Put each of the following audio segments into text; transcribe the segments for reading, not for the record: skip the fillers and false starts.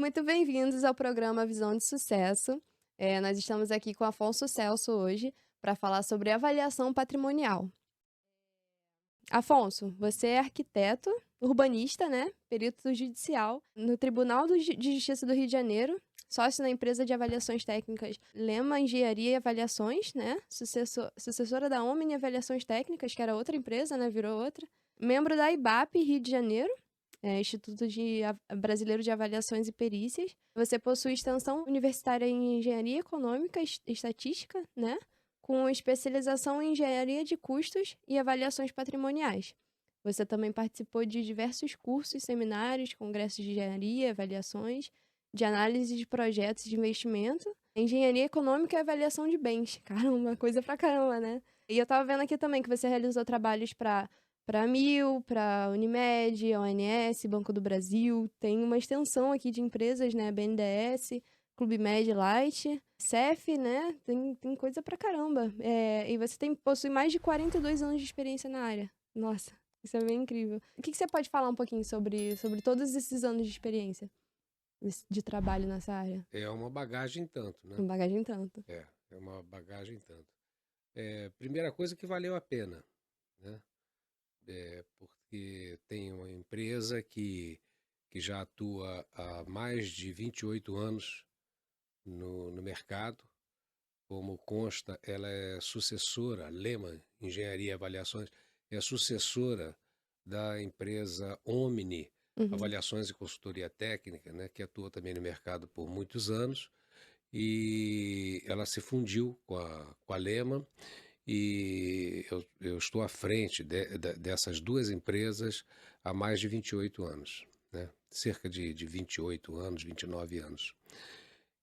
Muito bem-vindos ao programa Visão de Sucesso. Nós estamos aqui com Afonso Celso hoje para falar sobre avaliação patrimonial. Afonso, você é arquiteto, urbanista, né? Perito judicial no Tribunal de Justiça do Rio de Janeiro, sócio na empresa de avaliações técnicas Lema Engenharia e Avaliações, né? Sucessora da Omni Avaliações Técnicas, que era outra empresa, né? Virou outra. Membro da IBAP Rio de Janeiro, Instituto Brasileiro de Avaliações e Perícias. Você possui extensão universitária em Engenharia Econômica e Estatística, né? Com especialização em Engenharia de Custos e Avaliações Patrimoniais. Você também participou de diversos cursos, seminários, congressos de engenharia, avaliações, de análise de projetos de investimento, engenharia econômica e avaliação de bens. Caramba, coisa pra caramba, né? E eu tava vendo aqui também que você realizou trabalhos para a Mil, para a Unimed, a ONS, Banco do Brasil. Tem uma extensão aqui de empresas, né? BNDES, Clube Med Light, CEF, né? Tem coisa pra caramba. E você possui mais de 42 anos de experiência na área. Nossa, isso é bem incrível. O que você pode falar um pouquinho sobre todos esses anos de experiência de trabalho nessa área? É uma bagagem tanto, né? Uma bagagem tanto. É uma bagagem tanto. Primeira coisa que valeu a pena, né? Porque tem uma empresa que já atua há mais de 28 anos no mercado. Como consta, ela é sucessora, Lehmann Engenharia e Avaliações, é sucessora da empresa Omni Uhum. Avaliações e Consultoria Técnica, né? Que atua também no mercado por muitos anos. E ela se fundiu com a Lehmann e eu estou à frente dessas duas empresas há mais de 28 anos, né? Cerca de 28 anos, 29 anos.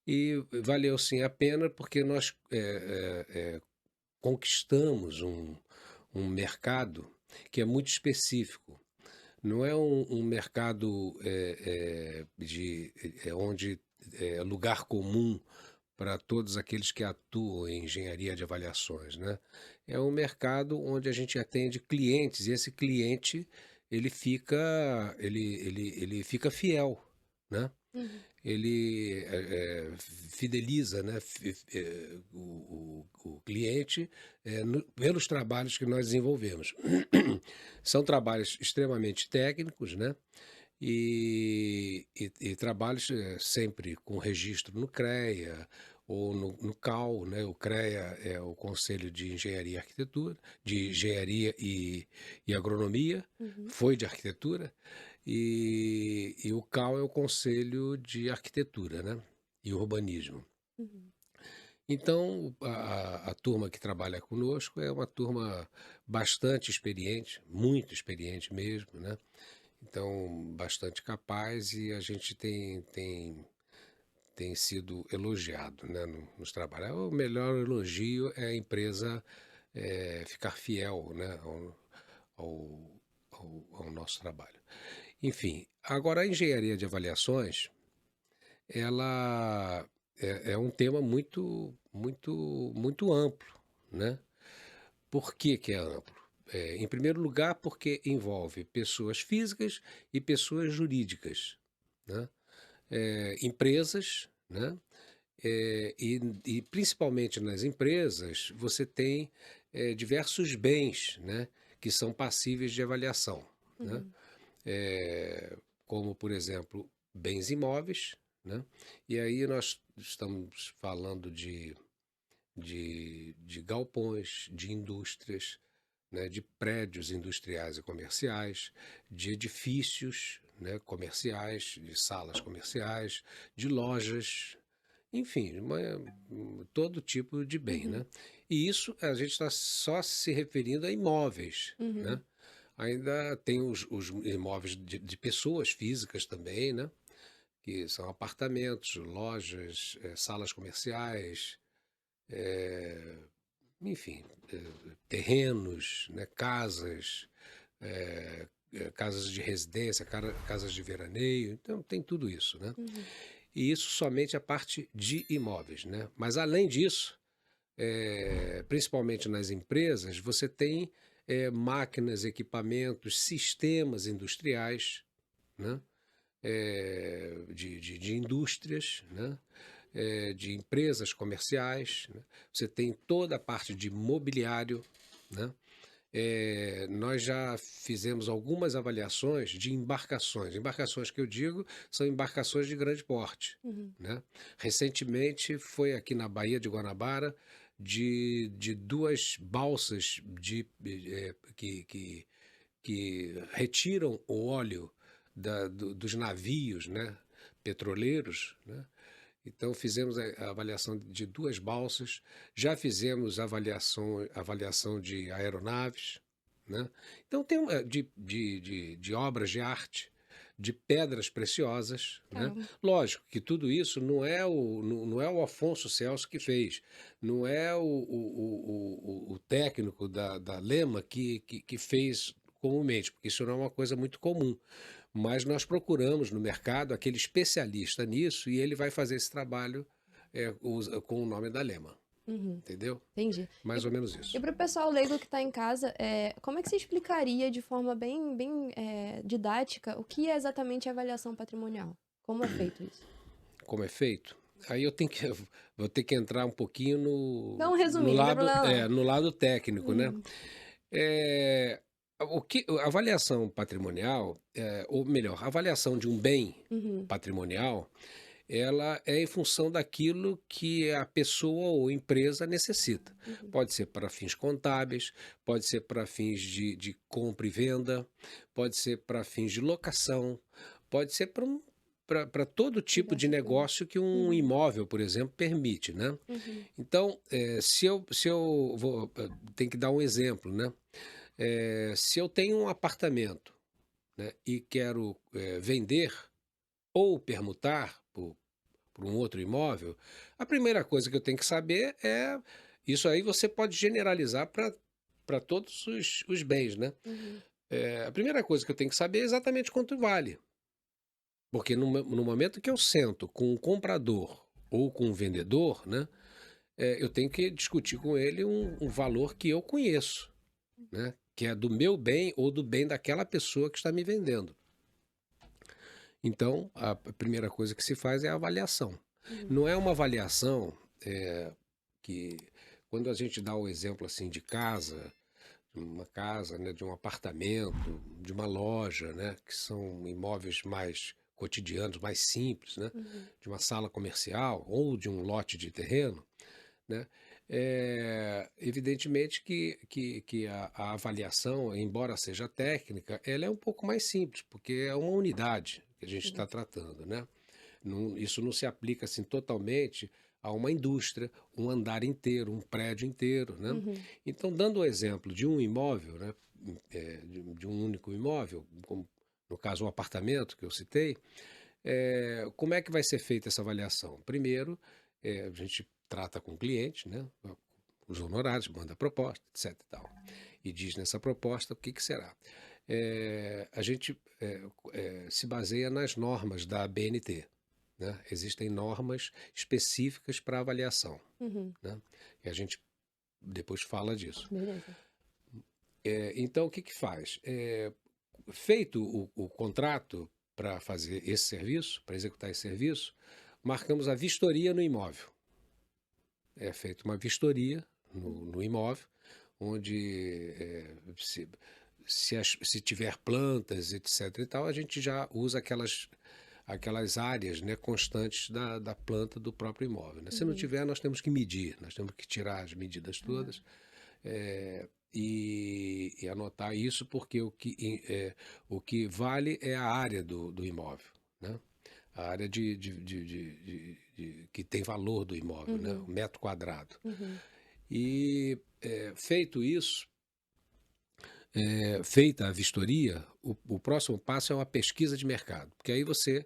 E valeu sim a pena porque nós conquistamos um mercado que é muito específico. Não é um mercado onde é lugar comum para todos aqueles que atuam em engenharia de avaliações, né? É um mercado onde a gente atende clientes e esse cliente ele fica fiel, né? Uhum. Ele fideliza, né, o cliente pelos trabalhos que nós desenvolvemos. São trabalhos extremamente técnicos, né? E trabalhos sempre com registro no CREA ou no CAU, né? O CREA é o Conselho de Engenharia e Arquitetura, de Engenharia e Agronomia, Uhum. foi de Arquitetura, e o CAU é o Conselho de Arquitetura, né? E Urbanismo. Uhum. Então, a turma que trabalha conosco é uma turma bastante experiente, muito experiente mesmo, né? Então, bastante capaz e a gente tem sido elogiado, né, nos trabalhos. O melhor elogio é a empresa ficar fiel, né, ao nosso trabalho. Enfim, agora a engenharia de avaliações, ela é um tema muito amplo, né? Por que que é amplo? Em primeiro lugar, porque envolve pessoas físicas e pessoas jurídicas, né? Empresas, né? E principalmente nas empresas, você tem diversos bens, né? Que são passíveis de avaliação, né? Uhum. Como, por exemplo, bens imóveis, né? E aí nós estamos falando de galpões, de indústrias, né, de prédios industriais e comerciais, de edifícios, né, comerciais, de salas comerciais, de lojas, enfim, todo tipo de bem, Uhum. né? E isso a gente está só se referindo a imóveis, né? Uhum. Ainda tem os imóveis de pessoas físicas também, né? Que são apartamentos, lojas, salas comerciais, enfim, terrenos, né, casas, casas de residência, casas de veraneio, então tem tudo isso, né? Uhum. E isso somente a parte de imóveis, né? Mas além disso, principalmente nas empresas, você tem máquinas, equipamentos, sistemas industriais, né? de indústrias, né? De empresas comerciais, né? Você tem toda a parte de mobiliário, né? Nós já fizemos algumas avaliações de embarcações. Embarcações que eu digo são embarcações de grande porte, Uhum. né? Recentemente foi aqui na Baía de Guanabara de duas balsas que retiram o óleo dos navios, né? Petroleiros, né? Então, fizemos a avaliação de duas balsas, já fizemos avaliação de aeronaves, né? Então, tem de obras de arte, de pedras preciosas, né? Caramba. Lógico que tudo isso não é o Afonso Celso que fez, não é o técnico da Lema que fez comumente, porque isso não é uma coisa muito comum. Mas nós procuramos no mercado aquele especialista nisso e ele vai fazer esse trabalho com o nome da Lema, Uhum. entendeu? Entendi. Mais ou menos isso. E para o pessoal leigo que está em casa, como é que você explicaria de forma bem didática o que é exatamente a avaliação patrimonial? Como é feito isso? Como é feito? Aí vou ter que entrar um pouquinho Dá um no resuminho, não tem lado, problema não. no lado técnico, né? Uhum. É, a avaliação patrimonial, ou melhor, a avaliação de um bem Uhum. patrimonial, ela é em função daquilo que a pessoa ou empresa necessita. Uhum. Pode ser para fins contábeis, pode ser para fins de compra e venda, pode ser para fins de locação, pode ser para todo tipo de Diversas coisas. negócio que um Uhum. imóvel, por exemplo, permite, né? Uhum. Então, se eu vou, tem que dar um exemplo, né? Se eu tenho um apartamento, né, e quero vender ou permutar por um outro imóvel, a primeira coisa que eu tenho que saber isso aí você pode generalizar para todos os bens, né? Uhum. A primeira coisa que eu tenho que saber é exatamente quanto vale. Porque no momento que eu sento com um comprador ou com um vendedor, né, eu tenho que discutir com ele um valor que eu conheço, né, que é do meu bem ou do bem daquela pessoa que está me vendendo. Então, a primeira coisa que se faz é a avaliação. Uhum. Não é uma avaliação que, quando a gente dá o exemplo assim de casa, de uma casa, né, de um apartamento, de uma loja, né, que são imóveis mais cotidianos, mais simples, né, Uhum. de uma sala comercial ou de um lote de terreno, né, evidentemente que a avaliação, embora seja técnica, ela é um pouco mais simples, porque é uma unidade que a gente Sim. está tratando, né? Isso não se aplica assim totalmente a uma indústria, um andar inteiro, um prédio inteiro, né? Uhum. Então, dando o exemplo de um imóvel, né, de um único imóvel, como no caso um apartamento que eu citei, como é que vai ser feita essa avaliação? Primeiro, a gente trata com o cliente, né, os honorários, manda a proposta, etc. E tal, e diz nessa proposta o que será. A gente se baseia nas normas da ABNT, né? Existem normas específicas para avaliação, Uhum. né? E a gente depois fala disso. Beleza. Então, o que faz? Feito o contrato para fazer esse serviço, para executar esse serviço, marcamos a vistoria no imóvel. É feita uma vistoria no imóvel, onde se tiver plantas, etc. e tal, a gente já usa aquelas áreas, né, constantes da planta do próprio imóvel, né? Se não Uhum. tiver, nós temos que medir, nós temos que tirar as medidas Ah. todas e anotar isso, porque o que vale é a área do imóvel, né? A área que tem valor do imóvel, né? O Uhum. metro quadrado. Uhum. E feito isso, feita a vistoria, o próximo passo é uma pesquisa de mercado, porque aí você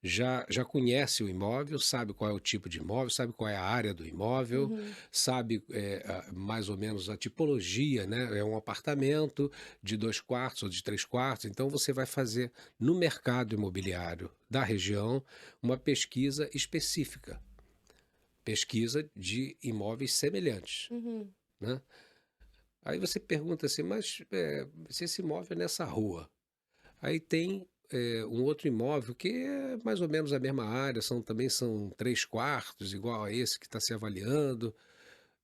já conhece o imóvel, sabe qual é o tipo de imóvel, sabe qual é a área do imóvel, Uhum. sabe mais ou menos a tipologia, né? É um apartamento de 2 quartos ou de 3 quartos, então você vai fazer no mercado imobiliário da região uma pesquisa específica, pesquisa de imóveis semelhantes, Uhum. né? Aí você pergunta assim, mas se esse imóvel é nessa rua, aí tem um outro imóvel que é mais ou menos a mesma área, também são 3 quartos, igual a esse que está se avaliando.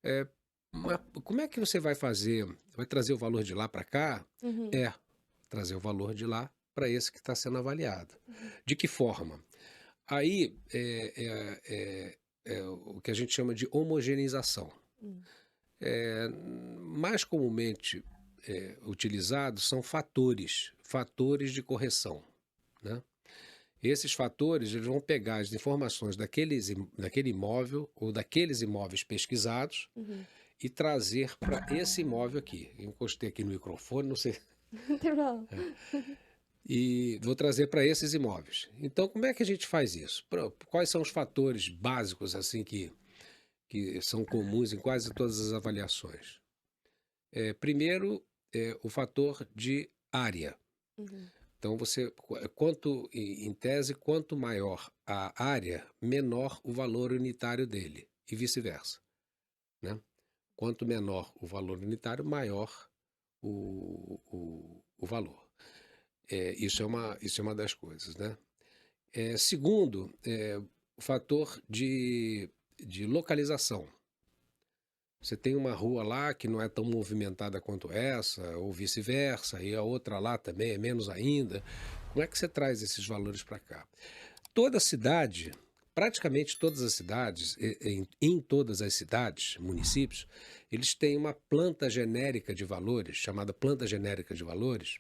É, mas como é que você vai fazer? Vai trazer o valor de lá para cá? Uhum. É, trazer o valor de lá para esse que está sendo avaliado. Uhum. De que forma? Aí é o que a gente chama de homogeneização. Hum. Mais comumente utilizados são fatores de correção, né? Esses fatores eles vão pegar as informações daquele imóvel ou daqueles imóveis pesquisados Uhum. e trazer para esse imóvel aqui. Eu encostei aqui no microfone, não sei. Não tem problema. E vou trazer para esses imóveis. Então, como é que a gente faz isso? Quais são os fatores básicos assim que são comuns em quase todas as avaliações? Primeiro, o fator de área. Uhum. Então, em tese, quanto maior a área, menor o valor unitário dele, e vice-versa, né? Quanto menor o valor unitário, maior o valor. Isso é uma das coisas, né? Segundo, o fator de localização. Você tem uma rua lá que não é tão movimentada quanto essa, ou vice-versa, e a outra lá também é menos ainda. Como é que você traz esses valores para cá? Toda cidade, praticamente todas as cidades, em todas as cidades, municípios, eles têm uma planta genérica de valores, chamada planta genérica de valores,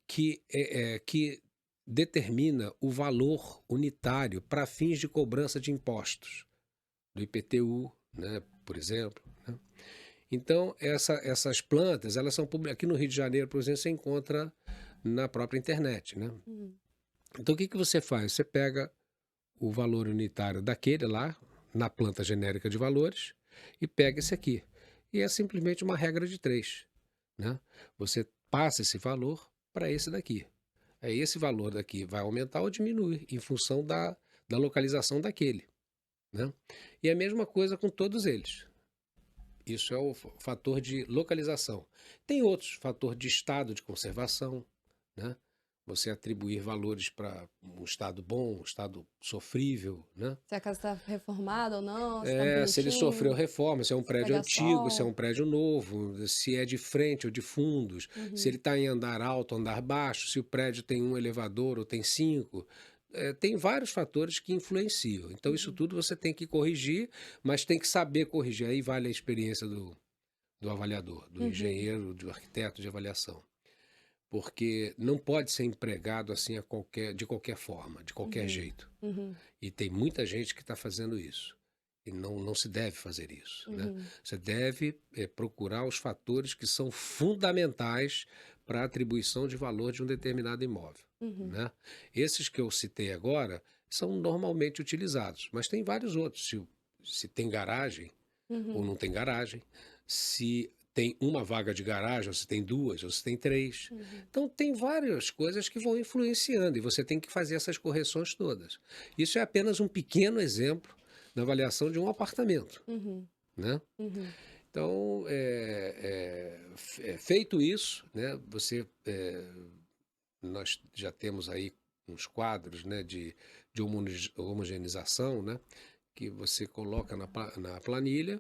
que determina o valor unitário para fins de cobrança de impostos, do IPTU, né, por exemplo, né? Então, essas plantas, elas são aqui no Rio de Janeiro, por exemplo, você encontra na própria internet, né? Uhum. Então, o que você faz? Você pega o valor unitário daquele lá, na planta genérica de valores, e pega esse aqui. E é simplesmente uma regra de 3, né? Você passa esse valor para esse daqui. Aí esse valor daqui vai aumentar ou diminuir em função da localização daquele, né? E a mesma coisa com todos eles. Isso é o fator de localização. Tem outros, fator de estado de conservação, né? Você atribuir valores para um estado bom, um estado sofrível, né? Se a casa está reformada ou não, se está Se ele sofreu bonitinho, reforma, se é um se prédio pega antigo, se é sol. um prédio novo, se é de frente ou de fundos, se ele Uhum. está em andar alto ou andar baixo, se o prédio tem um elevador ou tem 5. Tem vários fatores que influenciam. Então, isso Uhum. tudo você tem que corrigir, mas tem que saber corrigir. Aí vale a experiência do avaliador, do Uhum. engenheiro, do arquiteto de avaliação. Porque não pode ser empregado assim de qualquer forma, de qualquer Uhum. jeito. Uhum. E tem muita gente que está fazendo isso. E não se deve fazer isso, né? Uhum. Você deve procurar os fatores que são fundamentais para a atribuição de valor de um determinado imóvel, Uhum. né? Esses que eu citei agora são normalmente utilizados, mas tem vários outros. Se tem garagem ou Uhum. não tem garagem, se tem uma vaga de garagem, ou se tem 2, ou se tem 3. Uhum. Então, tem várias coisas que vão influenciando e você tem que fazer essas correções todas. Isso é apenas um pequeno exemplo da avaliação de um apartamento, Uhum. né? Uhum. Então, feito isso, né, nós já temos aí uns quadros, né, de homogeneização, né, que você coloca na planilha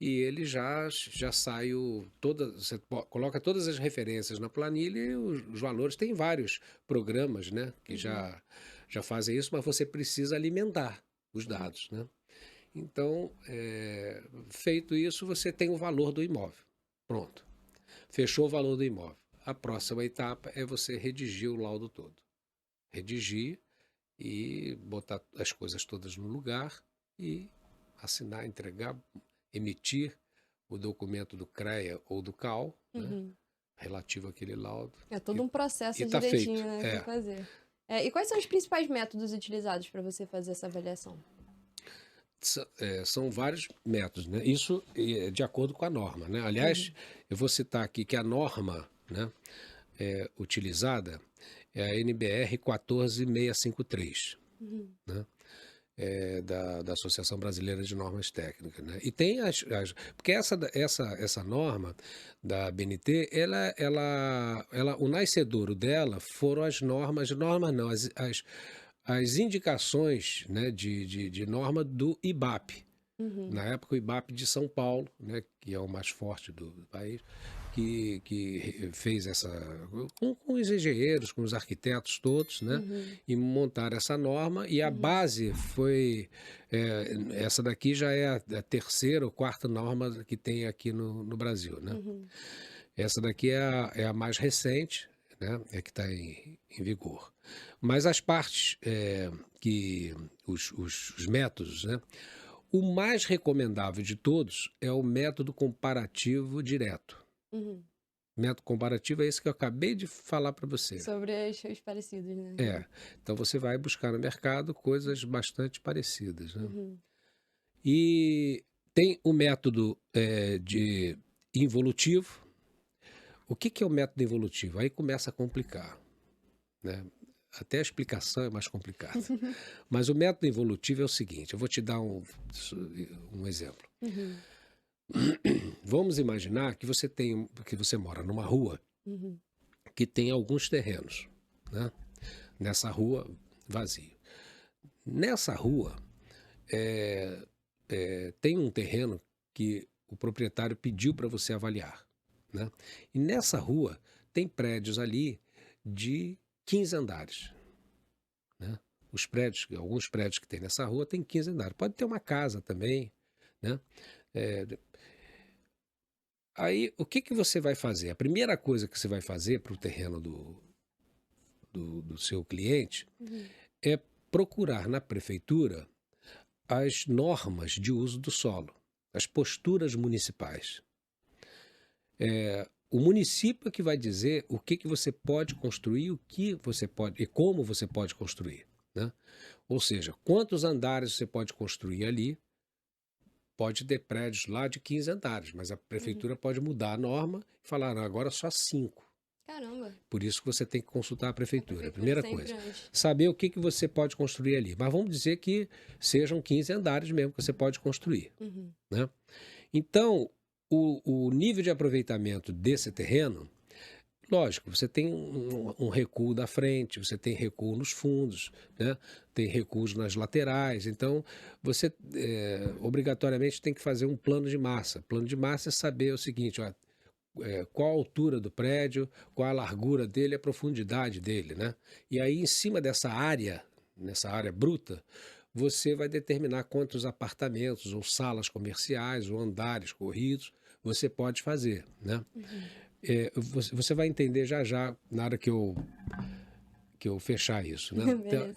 e ele já sai você coloca todas as referências na planilha e os valores. Tem vários programas, né, que Uhum. já fazem isso, mas você precisa alimentar os Uhum. dados, né? Então, feito isso, você tem o valor do imóvel. Pronto. Fechou o valor do imóvel. A próxima etapa é você redigir o laudo todo. Redigir e botar as coisas todas no lugar e assinar, entregar, emitir o documento do CREA ou do CAL, né, Uhum. relativo àquele laudo. É todo um E processo está direitinho, feito. né, para fazer. E quais são os principais métodos utilizados para você fazer essa avaliação? São vários métodos, né? Isso é de acordo com a norma, né? Aliás, Uhum. eu vou citar aqui que a norma, né, utilizada é a NBR 14653, Uhum. né? da Associação Brasileira de Normas Técnicas, né? E tem porque essa norma da ABNT, o nascedouro dela foram as normas não, as indicações, né, de norma do IBAP. Na época, o IBAP de São Paulo, né, que é o mais forte do país, que fez com os engenheiros, com os arquitetos todos, né, e montaram essa norma. E a base foi, essa daqui já é a terceira ou quarta norma que tem aqui no Brasil, né? Essa daqui é a mais recente, né, que está em vigor. Mas as partes os métodos, né? O mais recomendável de todos é o método comparativo direto. Método comparativo é esse que eu acabei de falar para você. Sobre os parecidos, né? Então você vai buscar no mercado coisas bastante parecidas, né? E tem o método de involutivo. O que é o método involutivo? Aí começa a complicar, né? Até a explicação é mais complicada. Mas o método involutivo é o seguinte, eu vou te dar um exemplo. Vamos imaginar que você mora numa rua que tem alguns terrenos, né? Nessa rua vazio. Nessa rua tem um terreno que o proprietário pediu para você avaliar, né? E nessa rua tem prédios ali de 15 andares, né? Alguns prédios que tem nessa rua tem 15 andares. Pode ter uma casa também, né? Aí, o que você vai fazer? A primeira coisa que você vai fazer para o terreno do seu cliente é procurar na prefeitura as normas de uso do solo, as posturas municipais. O município é que vai dizer o que você pode construir, o que você pode e como você pode construir, né? Ou seja, quantos andares você pode construir ali. Pode ter prédios lá de 15 andares, mas a prefeitura pode mudar a norma e falar, não, agora só 5. Caramba. Por isso que você tem que consultar a prefeitura. Primeira coisa, Antes. saber o que você pode construir ali. Mas vamos dizer que sejam 15 andares mesmo que você pode construir, né? Então, o nível de aproveitamento desse terreno, lógico, você tem um recuo da frente, você tem recuo nos fundos, né? Tem recuos nas laterais. Então, você obrigatoriamente tem que fazer um plano de massa. Plano de massa é saber o seguinte, ó, qual a altura do prédio, qual a largura dele, a profundidade dele, né? E aí, em cima nessa área bruta, você vai determinar quantos apartamentos, ou salas comerciais, ou andares corridos você pode fazer, né? Você vai entender já na hora que eu fechar isso, né? Então,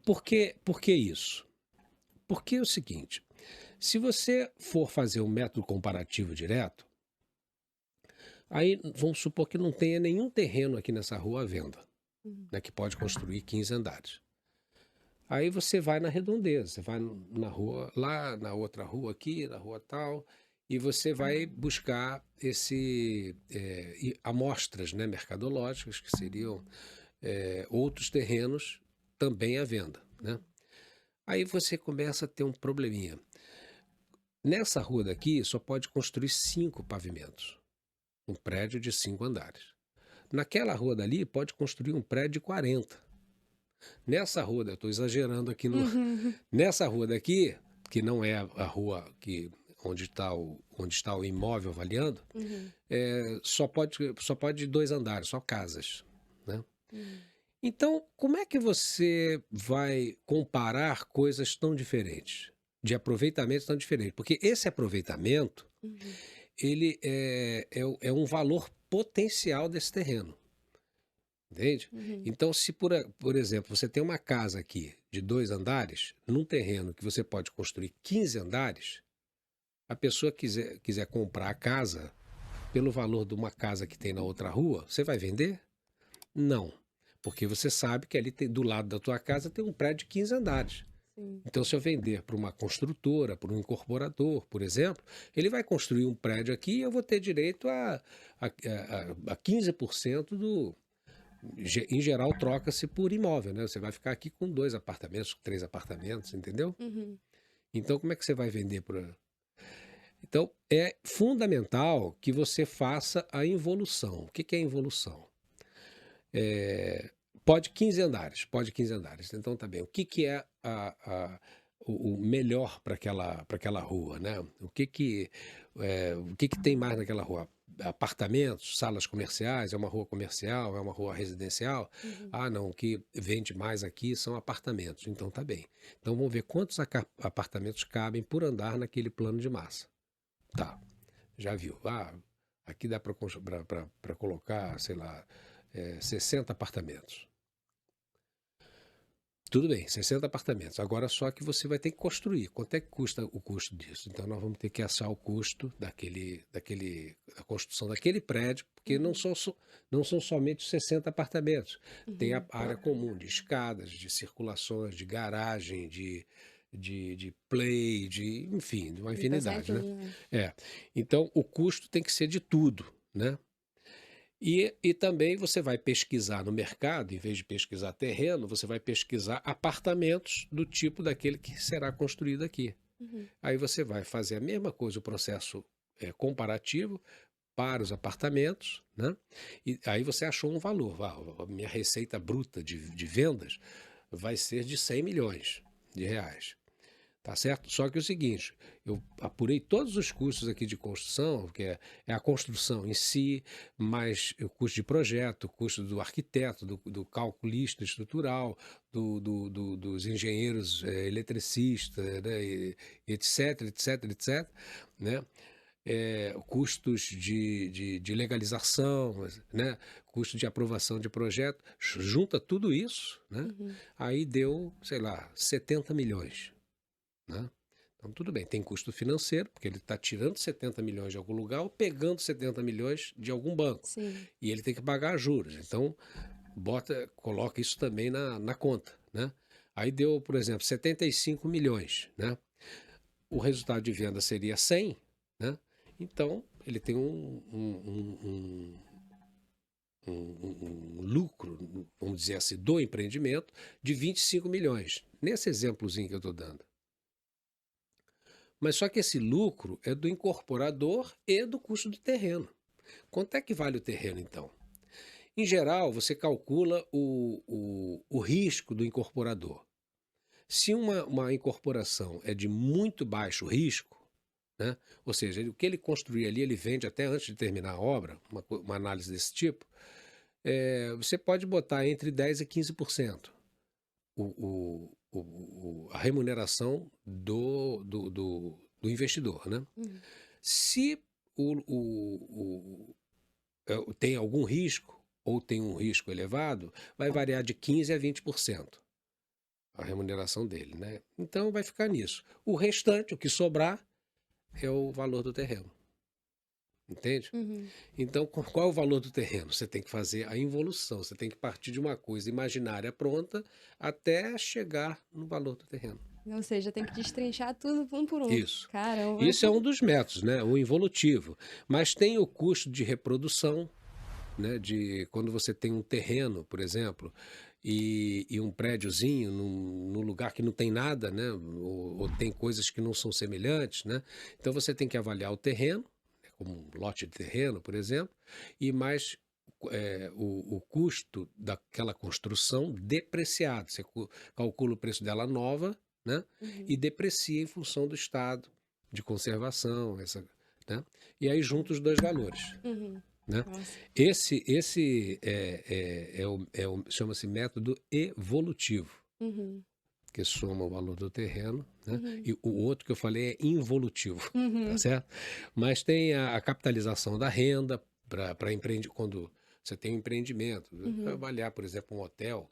por que isso? Porque é o seguinte, se você for fazer um método comparativo direto, aí vamos supor que não tenha nenhum terreno aqui nessa rua à venda, né, que pode construir 15 andares. Aí você vai na redondeza, você vai na rua lá, na outra rua aqui, na rua tal, e você vai buscar amostras, né, mercadológicas, que seriam outros terrenos também à venda, né? Aí você começa a ter um probleminha. Nessa rua daqui só pode construir 5 pavimentos, um prédio de 5 andares. Naquela rua dali pode construir um prédio de 40. Nessa rua, eu estou exagerando aqui, nessa rua daqui, que não é a rua onde está o imóvel avaliando, só pode 2 andares, só casas, né? Então, como é que você vai comparar coisas tão diferentes, de aproveitamentos tão diferentes? Porque esse aproveitamento, ele é um valor potencial desse terreno, entende? Então, se por exemplo, você tem uma casa aqui de 2 andares, num terreno que você pode construir 15 andares, a pessoa quiser comprar a casa pelo valor de uma casa que tem na outra rua, você vai vender? Não. Porque você sabe que ali do lado da tua casa tem um prédio de 15 andares. Sim. Então, se eu vender para uma construtora, para um incorporador, por exemplo, ele vai construir um prédio aqui e eu vou ter direito a 15% Em geral, troca-se por imóvel, né? Você vai ficar aqui com 2 apartamentos, 3 apartamentos, entendeu? Uhum. Então, como é que você vai vender por... Então, é fundamental que você faça a involução. O que que é involução? Pode 15 andares, pode 15 andares. Então, tá bem. O que que é o melhor para aquela rua, né? O que que tem mais naquela rua? Apartamentos, salas comerciais, é uma rua comercial, é uma rua residencial? Uhum. Ah, não, o que vende mais aqui são apartamentos. Então, tá bem. Então, vamos ver quantos apartamentos cabem por andar naquele plano de massa. Tá, já viu. Ah, aqui dá para colocar, sei lá, 60 apartamentos. Tudo bem, 60 apartamentos. Agora só que você vai ter que construir. Quanto é que custa o custo disso? Então nós vamos ter que achar o custo da construção daquele prédio, porque Uhum. não são somente 60 apartamentos. Tem a Uhum. área comum de escadas, de circulações, de garagem, de play, enfim, de uma Tem que pensar em infinidade, né? tudo, né? Então o custo tem que ser de tudo, né? E também você vai pesquisar no mercado, em vez de pesquisar terreno, você vai pesquisar apartamentos do tipo daquele que será construído aqui. Uhum. Aí você vai fazer a mesma coisa, o processo comparativo para os apartamentos, né? E aí você achou um valor. A minha receita bruta de vendas vai ser de 100 milhões de reais. Tá certo? Só que é o seguinte, eu apurei todos os custos aqui de construção, que é a construção em si, mais o custo de projeto, o custo do arquiteto, do calculista estrutural, dos engenheiros eletricistas, né, etc, etc, etc, né? Custos de legalização, né? Custo de aprovação de projeto, junta tudo isso, né? Uhum. Aí deu, sei lá, 70 milhões. Né? Então, tudo bem, tem custo financeiro, porque ele está tirando 70 milhões de algum lugar ou pegando 70 milhões de algum banco. Sim. E ele tem que pagar juros. Então, coloca isso também na conta. Né? Aí deu, por exemplo, 75 milhões. Né? O resultado de venda seria 100. Né? Então, ele tem um lucro, vamos dizer assim, do empreendimento de 25 milhões. Nesse exemplozinho que eu estou dando. Mas só que esse lucro é do incorporador e do custo do terreno. Quanto é que vale o terreno, então? Em geral, você calcula o risco do incorporador. Se uma incorporação é de muito baixo risco, né? Ou seja, o que ele construir ali, ele vende até antes de terminar a obra, uma análise desse tipo, você pode botar entre 10% e 15% a remuneração do investidor, né? Uhum. Se tem algum risco, ou tem um risco elevado, vai variar de 15% a 20% a remuneração dele, né? Então vai ficar nisso. O restante, o que sobrar, é o valor do terreno. Entende? Uhum. Então, qual é o valor do terreno? Você tem que fazer a involução, você tem que partir de uma coisa imaginária pronta até chegar no valor do terreno. Ou seja, tem que destrinchar tudo um por um. Isso. Caramba. Isso é um dos métodos, né? O involutivo. Mas tem o custo de reprodução, né? De quando você tem um terreno, por exemplo, e um prédiozinho num lugar que não tem nada, né? Ou tem coisas que não são semelhantes, né? Então você tem que avaliar o terreno, como um lote de terreno, por exemplo, e mais o custo daquela construção depreciado. Você calcula o preço dela nova, né? Uhum. E deprecia em função do estado de conservação, né? E aí junta os dois valores. Uhum. Né? Nossa. Esse chama-se método evolutivo, Uhum. que soma o valor do terreno, né? Uhum. E o outro que eu falei é involutivo, tá Uhum. certo? Mas tem a capitalização da renda para empreender, quando você tem um empreendimento, Uhum. avaliar, por exemplo, um hotel.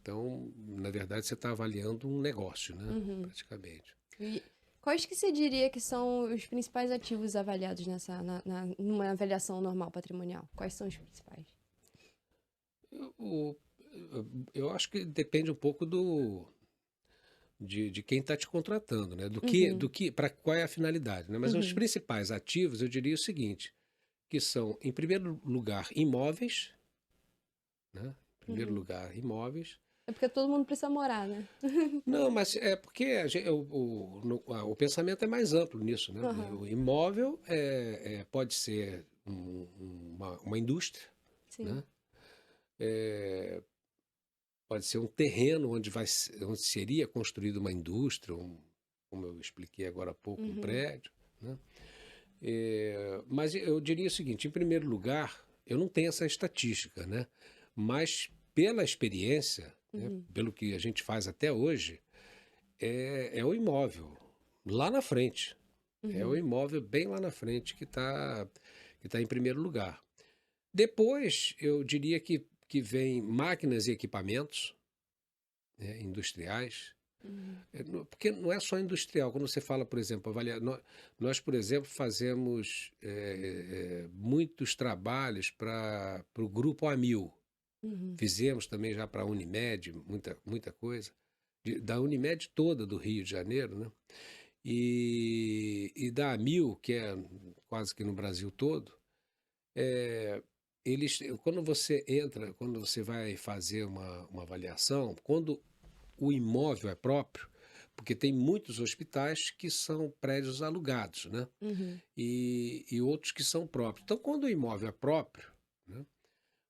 Então, na verdade, você está avaliando um negócio, né? Uhum. Praticamente. E quais que você diria que são os principais ativos avaliados numa avaliação normal patrimonial? Quais são os principais? Eu acho que depende um pouco de quem está te contratando, né? Para qual é a finalidade, né? Mas os Uhum. principais ativos, eu diria o seguinte, que são, em primeiro lugar, imóveis, né? Em primeiro Uhum. lugar, imóveis. É porque todo mundo precisa morar, né? Não, mas é porque o pensamento é mais amplo nisso, né? Aham, O imóvel pode ser uma indústria, sim. né? É, pode ser um terreno onde seria construída uma indústria, como eu expliquei agora há pouco, um Uhum, prédio, né? Mas eu diria o seguinte, em primeiro lugar, eu não tenho essa estatística, né? Mas pela experiência, né, uhum, pelo que a gente faz até hoje, é o imóvel lá na frente. É o uhum, imóvel bem lá na frente que tá em primeiro lugar. Depois, eu diria que vem máquinas e equipamentos, né, industriais. uhum, Porque não é só industrial. Quando você fala, por exemplo, nós, por exemplo, fazemos muitos trabalhos para o Grupo Amil. uhum, Fizemos também já para a Unimed, muita coisa. Da Unimed toda do Rio de Janeiro, né? E da Amil, que é quase que no Brasil todo, é, quando você vai fazer uma avaliação, quando o imóvel é próprio, porque tem muitos hospitais que são prédios alugados, né? uhum, E outros que são próprios. Então, quando o imóvel é próprio, né,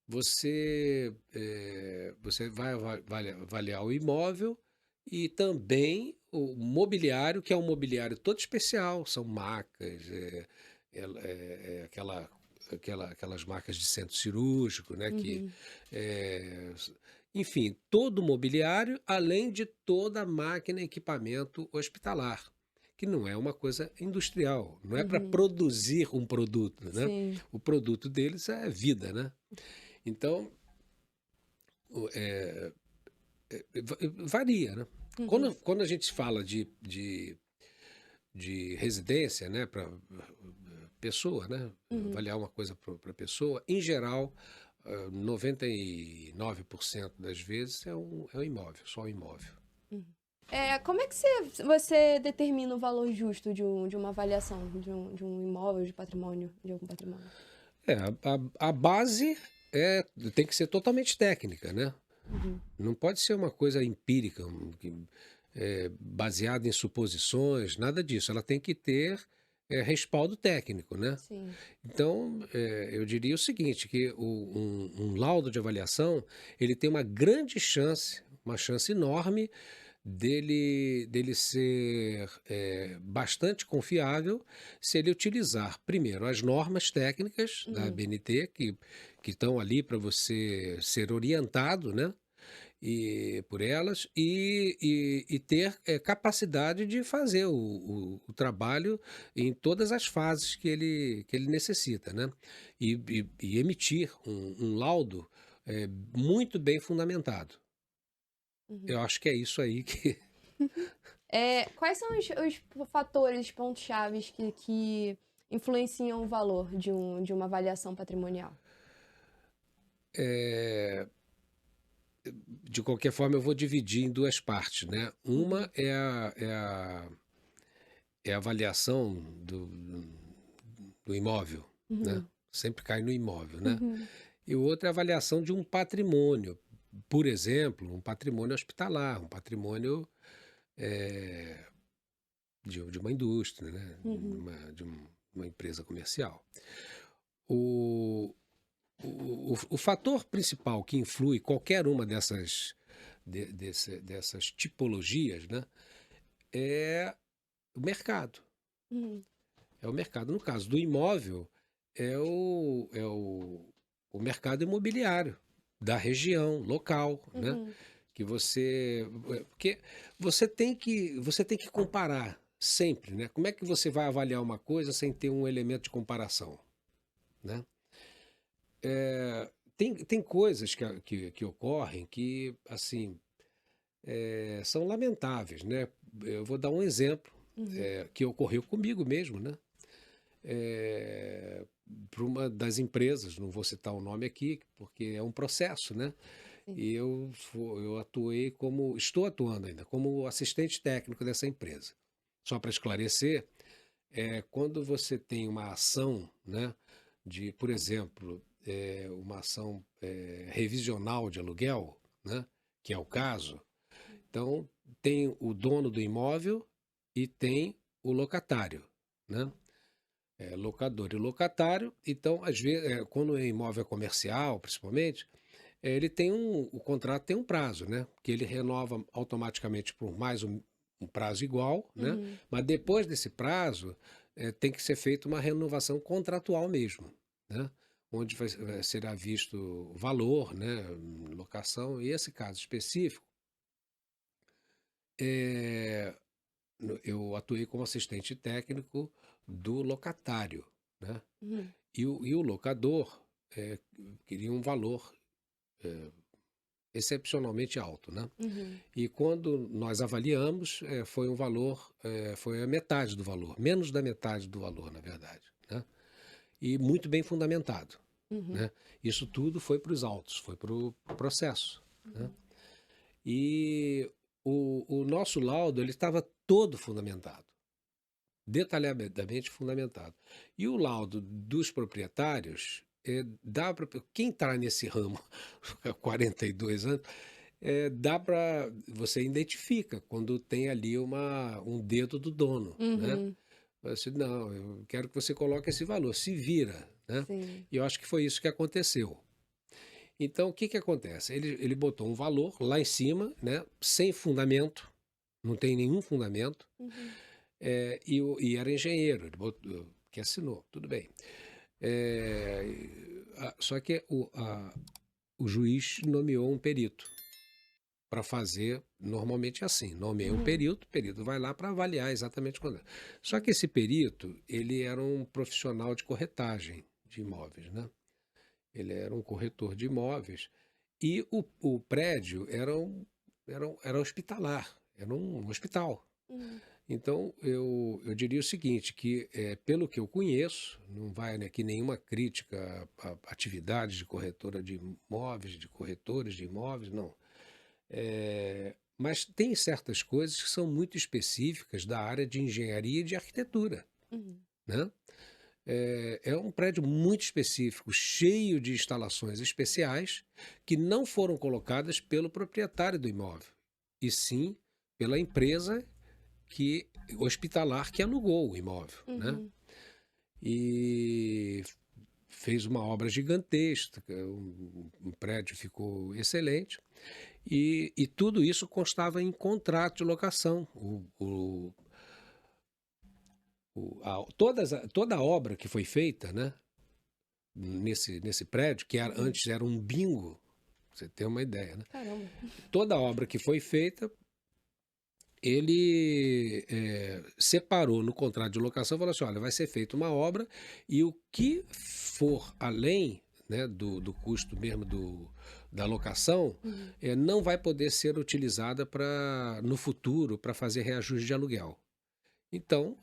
você vai avaliar o imóvel e também o mobiliário, que é um mobiliário todo especial, são macas, aquelas marcas de centro cirúrgico, né? uhum, É, enfim, todo o mobiliário, além de toda a máquina e equipamento hospitalar, que não é uma coisa industrial, não é para uhum, produzir um produto, né? sim. O produto deles é vida, né? Então, o- é, varia, né? Uhum, Quando a gente fala de residência, né, para pessoa, né, uhum. avaliar uma coisa para pessoa, em geral, 99% das vezes é um imóvel, só um imóvel. Uhum. Como é que você determina o valor justo de uma avaliação de um imóvel, de patrimônio, de algum patrimônio? A base tem que ser totalmente técnica, né? Uhum. Não pode ser uma coisa empírica, baseada em suposições, nada disso. Ela tem que ter respaldo técnico, né? Sim. Então, eu diria o seguinte, que um laudo de avaliação, ele tem uma chance enorme dele ser bastante confiável se ele utilizar, primeiro, as normas técnicas da Uhum. ABNT, que estão ali para você ser orientado, né? Por elas e ter capacidade de fazer o trabalho em todas as fases que ele necessita, né? E emitir um laudo muito bem fundamentado. Uhum. Eu acho que é isso aí que Quais são os fatores, os pontos chaves que influenciam o valor de uma avaliação patrimonial? é, de qualquer forma eu vou dividir em duas partes, né? Uma Uhum. é a avaliação do imóvel, né? Uhum. Sempre cai no imóvel, né? Uhum. E o outro é a avaliação de um patrimônio, por exemplo, um patrimônio hospitalar, um patrimônio eh, de uma indústria, né? Uhum. De uma empresa comercial. O, o fator principal que influi qualquer uma dessas tipologias, né, é o mercado. Uhum. É o mercado. No caso do imóvel, é o mercado imobiliário da região, local, né? Uhum. Que você. Porque você tem que comparar sempre, né? Como é que você vai avaliar uma coisa sem ter um elemento de comparação, né? Tem coisas que ocorrem que, assim, são lamentáveis, né? Eu vou dar um exemplo Uhum. que ocorreu comigo mesmo, né? Para uma das empresas, não vou citar o nome aqui, porque é um processo, né? Sim. E eu estou atuando ainda, como assistente técnico dessa empresa. Só para esclarecer, quando você tem uma ação, né, por exemplo, uma ação revisional de aluguel, né? Que é o caso. Então, tem o dono do imóvel e tem o locatário, né? Locador e locatário. Então, às vezes, quando o imóvel é comercial, principalmente, ele tem o contrato tem um prazo, né? Que ele renova automaticamente por mais um prazo igual, né? Uhum. Mas depois desse prazo, tem que ser feita uma renovação contratual mesmo, né? Onde será visto o valor, né? Locação. E esse caso específico, é, eu atuei como assistente técnico do locatário, né? Uhum. E o locador queria um valor excepcionalmente alto, né? Uhum. E quando nós avaliamos, foi um valor, foi a metade do valor, menos da metade do valor, na verdade, né? E muito bem fundamentado, Uhum. né? Isso tudo foi para os autos, foi para o processo, né? E o nosso laudo, ele estava todo fundamentado, detalhadamente fundamentado. E o laudo dos proprietários, dá para quem está nesse ramo há 42 anos, dá para você identifica quando tem ali um dedo do dono, né? Uhum. Você, não, eu quero que você coloque esse valor, se vira, né? Sim. E eu acho que foi isso que aconteceu. Então, o que que acontece? Ele botou um valor lá em cima, né? Sem fundamento, não tem nenhum fundamento, Uhum. e era engenheiro, ele que assinou, tudo bem. É, só que o juiz nomeou um perito para fazer, normalmente é assim, nomeia um Uhum. perito, o perito vai lá para avaliar exatamente quando. Só que esse perito, ele era um profissional de corretagem de imóveis, né? Ele era um corretor de imóveis e o prédio era hospitalar, era um hospital. Uhum. Então, eu diria o seguinte, que pelo que eu conheço, não vai aqui nenhuma crítica à atividade de corretora de imóveis, de corretores de imóveis, não. Mas tem certas coisas que são muito específicas da área de engenharia e de arquitetura, Uhum. né? É um prédio muito específico, cheio de instalações especiais que não foram colocadas pelo proprietário do imóvel, e sim pela empresa hospitalar que alugou o imóvel, né? Uhum. E fez uma obra gigantesca, um prédio ficou excelente, e tudo isso constava em contrato de locação. Toda a obra que foi feita, né, nesse prédio, que Uhum. antes era um bingo, pra você ter uma ideia, né? Caramba. Toda a obra que foi feita, ele separou no contrato de locação e falou assim: olha, vai ser feita uma obra e o que for além, né, do custo mesmo da locação, Uhum. não vai poder ser utilizada no futuro para fazer reajuste de aluguel. Então,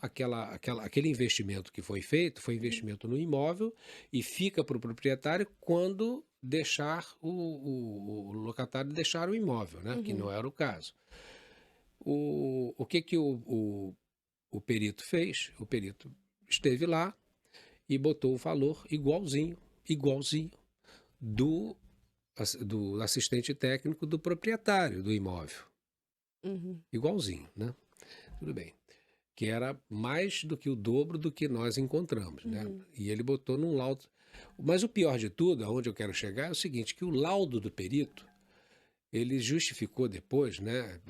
aquele investimento que foi feito foi Uhum. investimento no imóvel e fica para o proprietário quando deixar o locatário deixar o imóvel, né, que não Uhum. era o caso. O que que o perito fez? O perito esteve lá e botou o valor igualzinho do, do assistente técnico do proprietário do imóvel. Uhum. Igualzinho, né? Tudo bem. Que era mais do que o dobro do que nós encontramos, né? Uhum. E ele botou num laudo. Mas o pior de tudo, aonde eu quero chegar, é o seguinte, que o laudo do perito, ele justificou depois, né?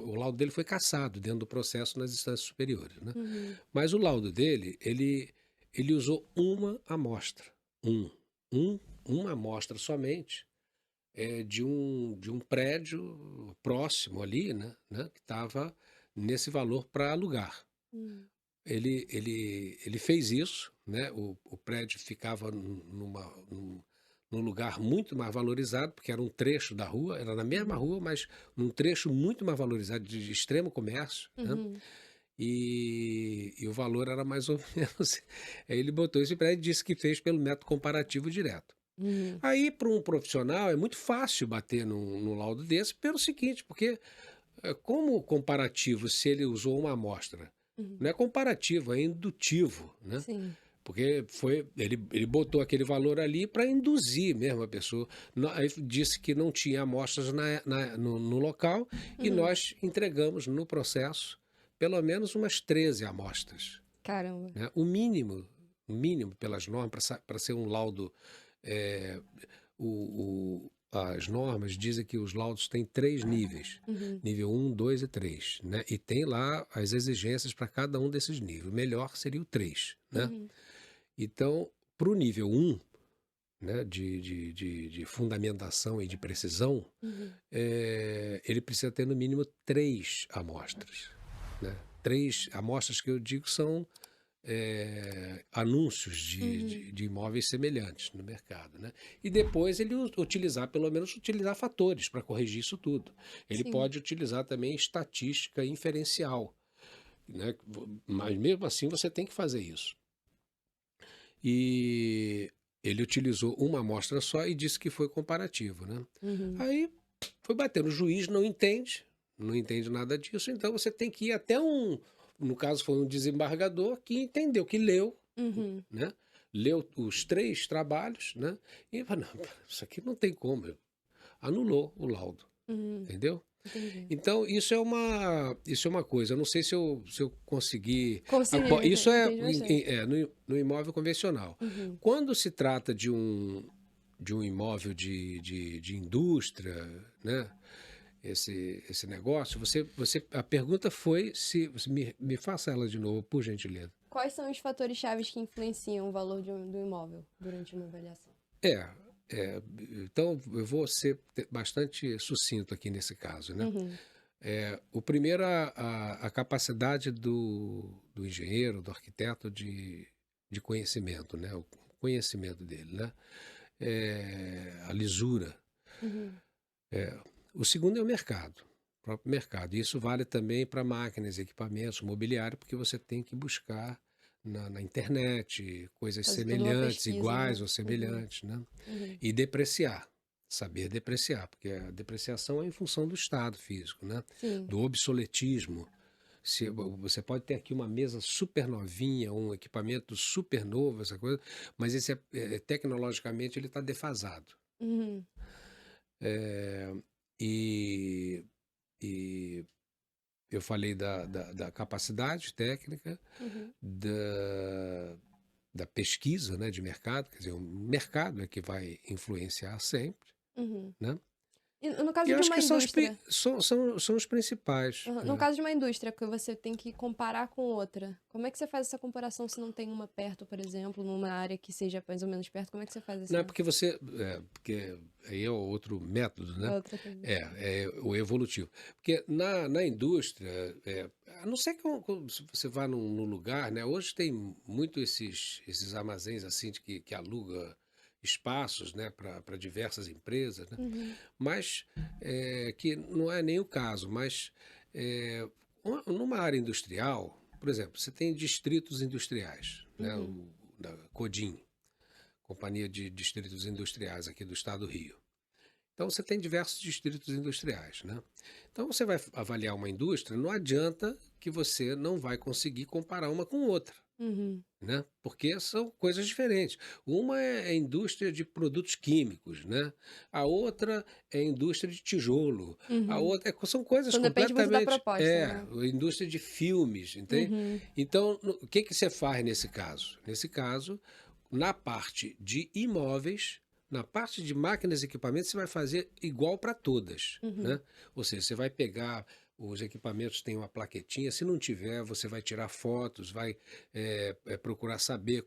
O laudo dele foi cassado dentro do processo nas instâncias superiores, né? Uhum. Mas o laudo dele, ele usou uma amostra, um, um, uma amostra somente, de um prédio próximo ali, né? Que estava nesse valor para alugar. Uhum. Ele fez isso, né? O prédio ficava num lugar muito mais valorizado, porque era um trecho da rua, era na mesma Uhum. rua, mas num trecho muito mais valorizado, de extremo comércio, né? Uhum. E o valor era mais ou menos. Aí ele botou esse prédio e disse que fez pelo método comparativo direto. Uhum. Aí, para um profissional, é muito fácil bater num laudo desse, pelo seguinte, porque como comparativo, se ele usou uma amostra, Uhum. não é comparativo, é indutivo, né? Sim. Porque ele botou aquele valor ali para induzir mesmo a pessoa. Aí disse que não tinha amostras no local e Uhum. nós entregamos no processo pelo menos umas 13 amostras, Caramba. né? O mínimo pelas normas, para ser um laudo. é, as normas dizem que os laudos têm 3 níveis: Uhum. nível 1, 2 e 3, né? E tem lá as exigências para cada um desses níveis. O melhor seria o 3, né? Uhum. Então, para o nível 1, né, de fundamentação e de precisão, Uhum. ele precisa ter no mínimo 3 amostras. Né? 3 amostras que eu digo são anúncios Uhum. de imóveis semelhantes no mercado. Né? E depois ele utilizar, pelo menos utilizar fatores para corrigir isso tudo. Ele Sim. pode utilizar também estatística inferencial. Né? Mas mesmo assim você tem que fazer isso. E ele utilizou uma amostra só e disse que foi comparativo, né? Uhum. Aí foi batendo, o juiz não entende nada disso, então você tem que ir até no caso foi um desembargador que entendeu, que leu, Uhum. né? Leu os 3 trabalhos, né? E falou, não, isso aqui não tem como, anulou o laudo, Uhum. entendeu? Entendi. Então, isso é uma coisa. Eu não sei se eu consegui. Consegui, Isso é, entendi bastante. no imóvel convencional. Uhum. Quando se trata de um imóvel de indústria, né? Esse negócio, a pergunta foi se. Me faça ela de novo, por gentileza. Quais são os fatores chaves que influenciam o valor do imóvel durante uma avaliação? É, então eu vou ser bastante sucinto aqui nesse caso, né? Uhum. O primeiro, a capacidade do engenheiro, do arquiteto de conhecimento, né? O conhecimento dele, né? A lisura. Uhum. O segundo é o próprio mercado. E isso vale também para máquinas, equipamentos, mobiliário, porque você tem que buscar na internet coisas Fazer toda uma semelhantes, pesquisa, iguais né? ou Uhum. semelhantes, né? Uhum. E depreciar. Saber depreciar, porque a depreciação é em função do estado físico, né? Sim. Do obsoletismo. Se, você pode ter aqui uma mesa super novinha, um equipamento super novo, essa coisa, mas esse tecnologicamente ele está defasado. Uhum. É, e, e eu falei da capacidade técnica, Uhum. da pesquisa, né, de mercado, quer dizer, o mercado é que vai influenciar sempre, Uhum. né? E no E caso eu de acho uma que indústria, são os principais. aham, no Né? caso de uma indústria que você tem que comparar com outra, como é que você faz essa comparação se não tem uma perto, por exemplo, numa área que seja mais ou menos perto? Como é que você faz Não é essa porque aí é outro método, a né? outra também? É o evolutivo. Porque na indústria, a não ser se você vá num lugar, né? Hoje tem muito esses armazéns assim que aluga espaços, né, para diversas empresas, né? Uhum. Mas que não é nem o caso, mas é, numa área industrial, por exemplo, você tem distritos industriais, né? Uhum. Da Codim, Companhia de Distritos Industriais aqui do estado do Rio. Então você tem diversos distritos industriais, né? Então você vai avaliar uma indústria, não adianta que você não vai conseguir comparar uma com outra, Uhum. né? Porque são coisas diferentes. Uma é a indústria de produtos químicos, né? A outra é a indústria de tijolo. A Uhum. outra são coisas Então depende muito da completamente proposta, né? a indústria de filmes, entende? Uhum. Então, o que que você faz nesse caso? Nesse caso, na parte de imóveis, na parte de máquinas e equipamentos, você vai fazer igual para todas, Uhum. né? Ou seja, você vai pegar os equipamentos têm uma plaquetinha, se não tiver, você vai tirar fotos, vai procurar saber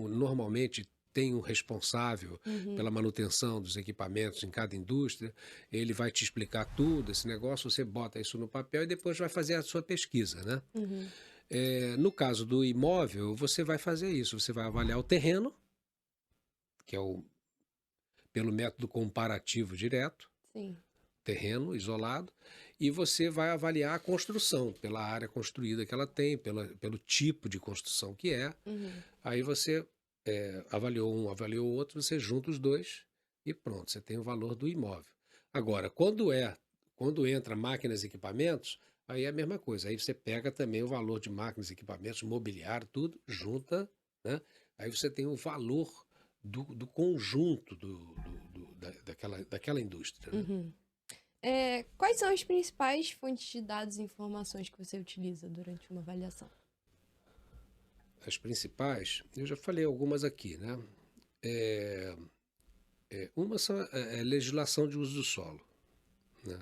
normalmente tem um responsável Uhum. pela manutenção dos equipamentos em cada indústria, ele vai te explicar tudo, esse negócio, você bota isso no papel e depois vai fazer a sua pesquisa, né? Uhum. No caso do imóvel, você vai fazer isso, você vai avaliar o terreno, que é pelo método comparativo direto, Sim. terreno isolado, e você vai avaliar a construção, pela área construída que ela tem, pelo tipo de construção que é. Uhum. Aí você avaliou um, avaliou o outro, você junta os dois e pronto, você tem o valor do imóvel. Agora, quando entra máquinas e equipamentos, aí é a mesma coisa. Aí você pega também o valor de máquinas, equipamentos, mobiliário, tudo, junta, né? Aí você tem o valor do conjunto daquela indústria, né? Uhum. Quais são as principais fontes de dados e informações que você utiliza durante uma avaliação? As principais, eu já falei algumas aqui, né? É, uma são a legislação de uso do solo, né?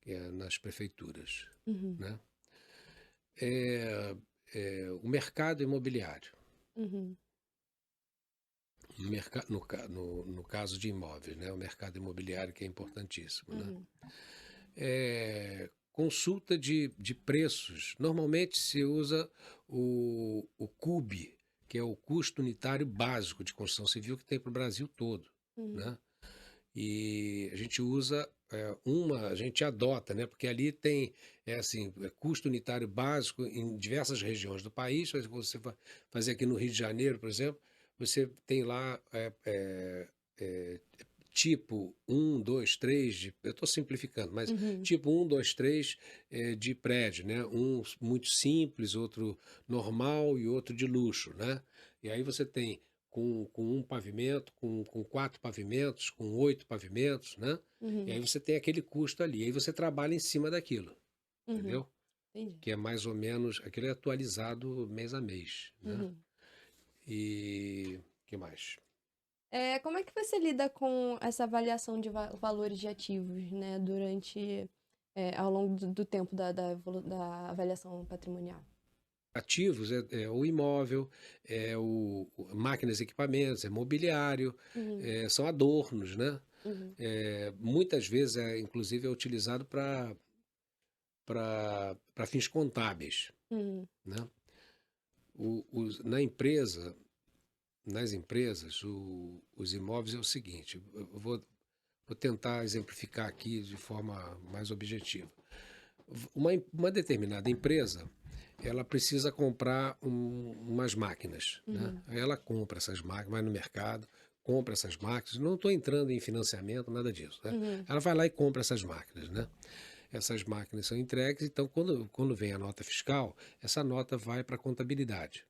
Que é nas prefeituras, Uhum. né? É, o mercado imobiliário, Uhum. no caso de imóveis, né? O mercado imobiliário que é importantíssimo, né? Uhum. Consulta de preços. Normalmente se usa o CUB, que é o custo unitário básico de construção civil que tem para o Brasil todo, Uhum. né? E a gente usa a gente adota, né? Porque ali tem assim, custo unitário básico em diversas regiões do país. Se você fazer aqui no Rio de Janeiro, por exemplo, você tem lá é, tipo um 2 3 eu estou simplificando, mas Uhum. tipo um 2 3 de prédio, né? Um muito simples, outro normal e outro de luxo, né? E aí você tem com um pavimento, com 4 pavimentos, com 8 pavimentos, né? E Uhum. aí você tem aquele custo ali. Aí você trabalha em cima daquilo, Uhum. entendeu? Entendi. Que é mais ou menos, aquilo é atualizado mês a mês, né? Uhum. E que mais? Como é que você lida com essa avaliação de valores de ativos, né, ao longo do tempo da avaliação patrimonial? Ativos é o imóvel, máquinas e equipamentos, é mobiliário, Uhum. são adornos, né? Uhum. Muitas vezes, inclusive, é utilizado para fins contábeis, Uhum. né? Na empresa, nas empresas, os imóveis é o seguinte, eu vou tentar exemplificar aqui de forma mais objetiva. Uma determinada empresa, ela precisa comprar umas máquinas, né? Uhum. Aí ela compra essas máquinas, vai no mercado, compra essas máquinas. Não estou entrando em financiamento, nada disso, né? Uhum. Ela vai lá e compra essas máquinas, né? Essas máquinas são entregues, então quando vem a nota fiscal, essa nota vai para a contabilidade.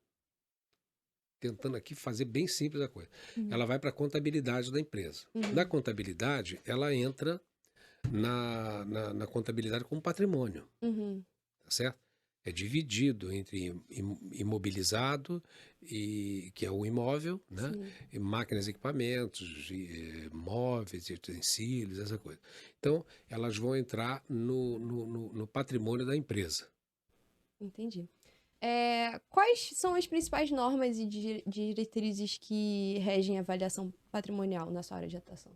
Tentando aqui fazer bem simples a coisa. Uhum. Ela vai para a contabilidade da empresa. Da Uhum. contabilidade, ela entra na contabilidade como patrimônio, Uhum. tá certo? É dividido entre imobilizado, que é o imóvel, né? Sim, E máquinas, equipamentos, móveis, utensílios, essa coisa. Então, elas vão entrar no patrimônio da empresa. entendi. Quais são as principais normas e diretrizes que regem a avaliação patrimonial na sua área de atuação?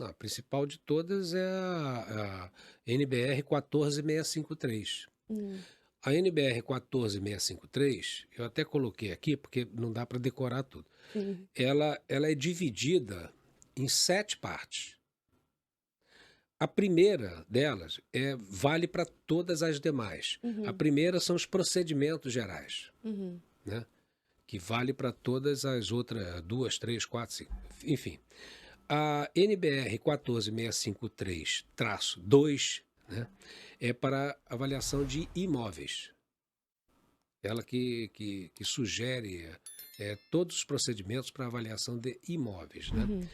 A principal de todas é a NBR 14653. Hum. A NBR 14653, eu até coloquei aqui porque não dá para decorar tudo. Sim. Ela é dividida em 7 partes. A primeira delas vale para todas as demais. A Uhum. primeira são os procedimentos gerais, Uhum. né? Que vale para todas as outras, 2, 3, 4, 5, enfim. A NBR 14653-2, né, é para avaliação de imóveis. Ela que sugere todos os procedimentos para avaliação de imóveis, né? Uhum.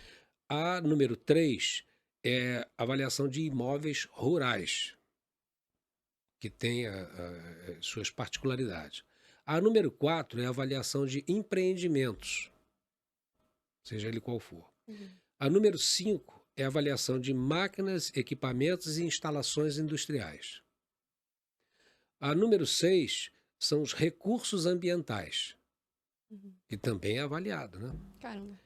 A número 3 é avaliação de imóveis rurais, que tem suas particularidades. A número 4 é a avaliação de empreendimentos, seja ele qual for. Uhum. A número 5 é a avaliação de máquinas, equipamentos e instalações industriais. A número 6 são os recursos ambientais, Uhum. que também é avaliado, né? Caramba.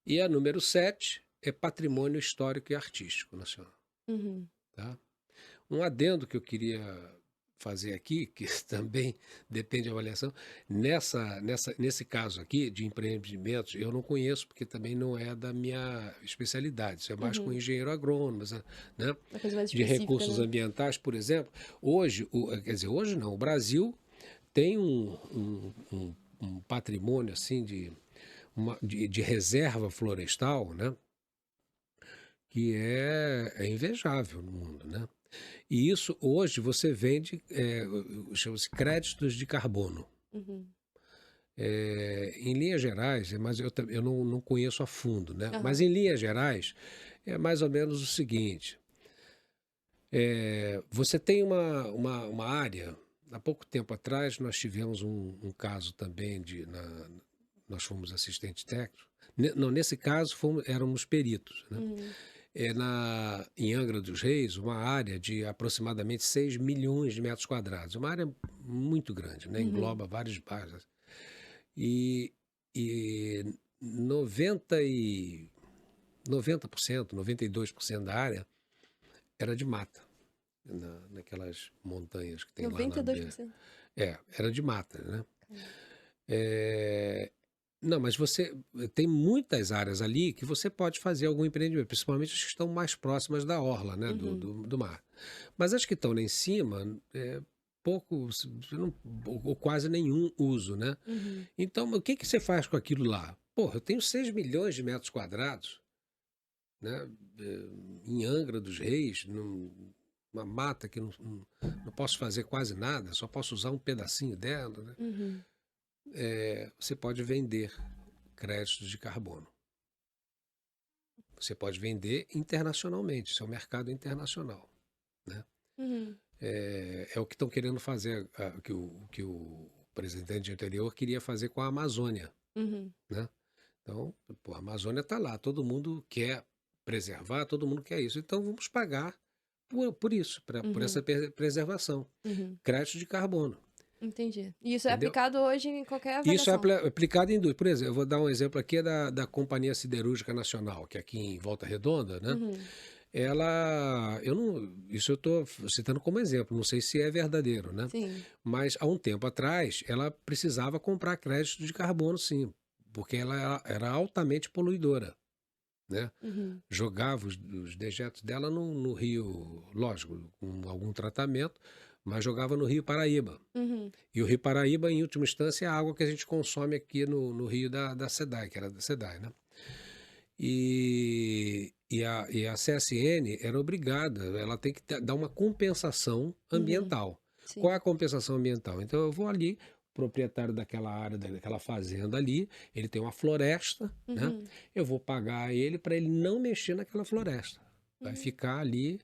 E a número 7 é patrimônio histórico e artístico nacional, Uhum. tá? Um adendo que eu queria fazer aqui, que também depende da avaliação, nesse caso aqui de empreendimentos, eu não conheço, porque também não é da minha especialidade, isso é mais com Uhum. engenheiro agrônomo, né? Uma coisa mais De específica, recursos né? ambientais, por exemplo, hoje, quer dizer, hoje não, o Brasil tem um patrimônio assim de reserva florestal, né? Que é invejável no mundo, né? E isso hoje você vende, chama-se créditos de carbono. Uhum. Em linhas gerais, mas eu não conheço a fundo, né? Mas Aham. em linhas gerais, é mais ou menos o seguinte: você tem uma área. Há pouco tempo atrás, nós tivemos um caso também nós fomos assistentes técnicos. Não, nesse caso, éramos peritos, né? Uhum. Em Angra dos Reis, uma área de aproximadamente 6 milhões de metros quadrados. Uma área muito grande, né? Uhum. Engloba vários bairros. E, e 90 e 90%, 92% da área era de mata, naquelas montanhas que tem lá noventa na e dois beira. por cento Era de mata, né? Caramba. É, não, mas você tem muitas áreas ali que você pode fazer algum empreendimento, principalmente as que estão mais próximas da orla, né, Uhum. do mar. Mas as que estão lá em cima, pouco, ou quase nenhum uso, né? Uhum. Então, o que você faz com aquilo lá? Porra, eu tenho 6 milhões de metros quadrados, né, em Angra dos Reis, numa mata que não posso fazer quase nada, só posso usar um pedacinho dela, né? Uhum. Você pode vender créditos de carbono. Você pode vender internacionalmente, isso é um mercado internacional, né? Uhum. É o que estão querendo fazer, que o presidente anterior queria fazer com a Amazônia, Uhum. né? Então, pô, a Amazônia está lá, todo mundo quer preservar, todo mundo quer isso. Então, vamos pagar por isso, por essa Uhum. preservação. Uhum. Crédito de carbono, Entendi. E isso é entendeu? aplicado hoje em qualquer Isso é avaliação. aplicado em indústria. Por exemplo, eu vou dar um exemplo aqui da Companhia Siderúrgica Nacional, que é aqui em Volta Redonda, né? Uhum. Eu não, isso eu estou citando como exemplo, não sei se é verdadeiro, né? Sim. Mas há um tempo atrás, ela precisava comprar crédito de carbono, sim, porque ela era altamente poluidora, né? Uhum. Jogava os dejetos dela no rio, lógico, com algum tratamento, mas jogava no Rio Paraíba. Uhum. E o Rio Paraíba, em última instância, é a água que a gente consome aqui no rio da SEDAI, que era da SEDAI, né? E a CSN era obrigada, ela tem que dar uma compensação Uhum. ambiental. Qual é Sim. a compensação ambiental? Então eu vou ali, o proprietário daquela área, daquela fazenda ali, ele tem uma floresta, né? Uhum. Eu vou pagar ele para ele não mexer naquela floresta. Vai Uhum. ficar ali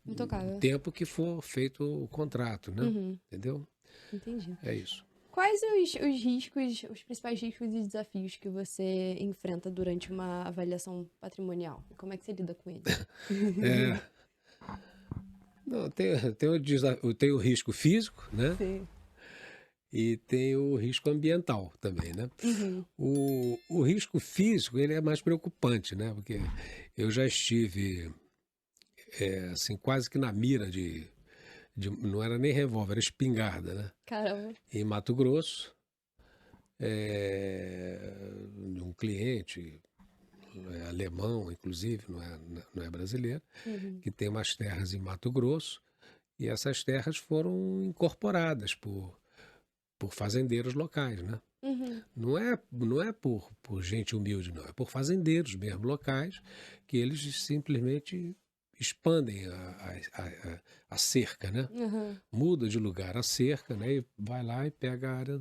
o Intocável. tempo que for feito o contrato, né? Uhum. Entendeu? Entendi. É isso. Quais os riscos, os principais riscos e desafios que você enfrenta durante uma avaliação patrimonial? E como é que você lida com eles? É, não, tem o risco físico, né? Sim. E tem o risco ambiental também, né? Uhum. O risco físico, ele é mais preocupante, né? Porque eu já estive, assim, quase que na mira não era nem revólver, era espingarda, né? Caramba. Em Mato Grosso, de um cliente, alemão, inclusive, não é brasileiro, Uhum. que tem umas terras em Mato Grosso, e essas terras foram incorporadas por fazendeiros locais, né? Uhum. Não é por gente humilde, não. É por fazendeiros mesmo locais que eles simplesmente expandem a cerca, né? Uhum. Muda de lugar a cerca, né? E vai lá e pega a área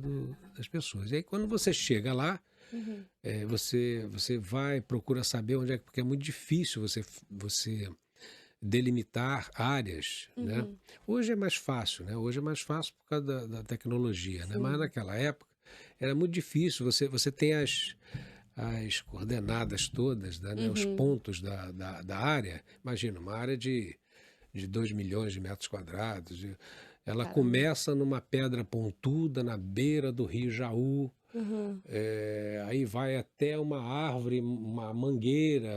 das pessoas. E aí, quando você chega lá, Uhum. você vai, procura saber onde é, porque é muito difícil você delimitar áreas, né? Uhum. Hoje é mais fácil, né? Hoje é mais fácil por causa da tecnologia, né? Mas Sim. naquela época era muito difícil. Você tem as coordenadas todas, né? Os Uhum. pontos da área. Imagina, uma área de 2 milhões de metros quadrados. Ela Caramba. começa numa pedra pontuda na beira do rio Jaú, Uhum. aí vai até uma árvore, uma mangueira.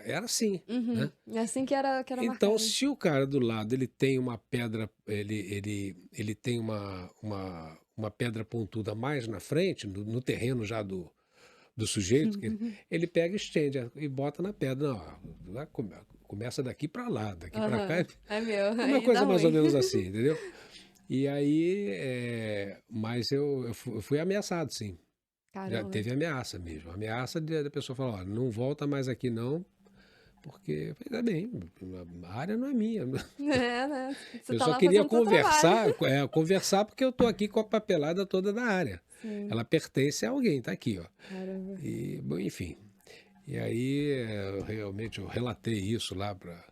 Era assim, Uhum. né? É assim que era Então, marcado. se o cara do lado ele tem uma pedra, ele tem uma pedra pontuda mais na frente, no terreno já do sujeito, ele pega e estende e bota na pedra. Não, ó, começa daqui para lá, daqui para cá. Aham. É meu. É uma Aí dá coisa mais ou ruim. menos assim, entendeu? E aí, mas eu fui ameaçado, sim. Já Caramba. teve ameaça mesmo. Ameaça da pessoa falar: ó, não volta mais aqui não, porque eu falei, tá bem, a área não é minha. É, né? Você Eu tá só lá queria fazendo seu trabalho. conversar porque eu tô aqui com a papelada toda da área. Sim, Ela pertence a alguém, tá aqui, ó. caramba. E, bom, enfim. E aí, realmente, eu relatei isso lá para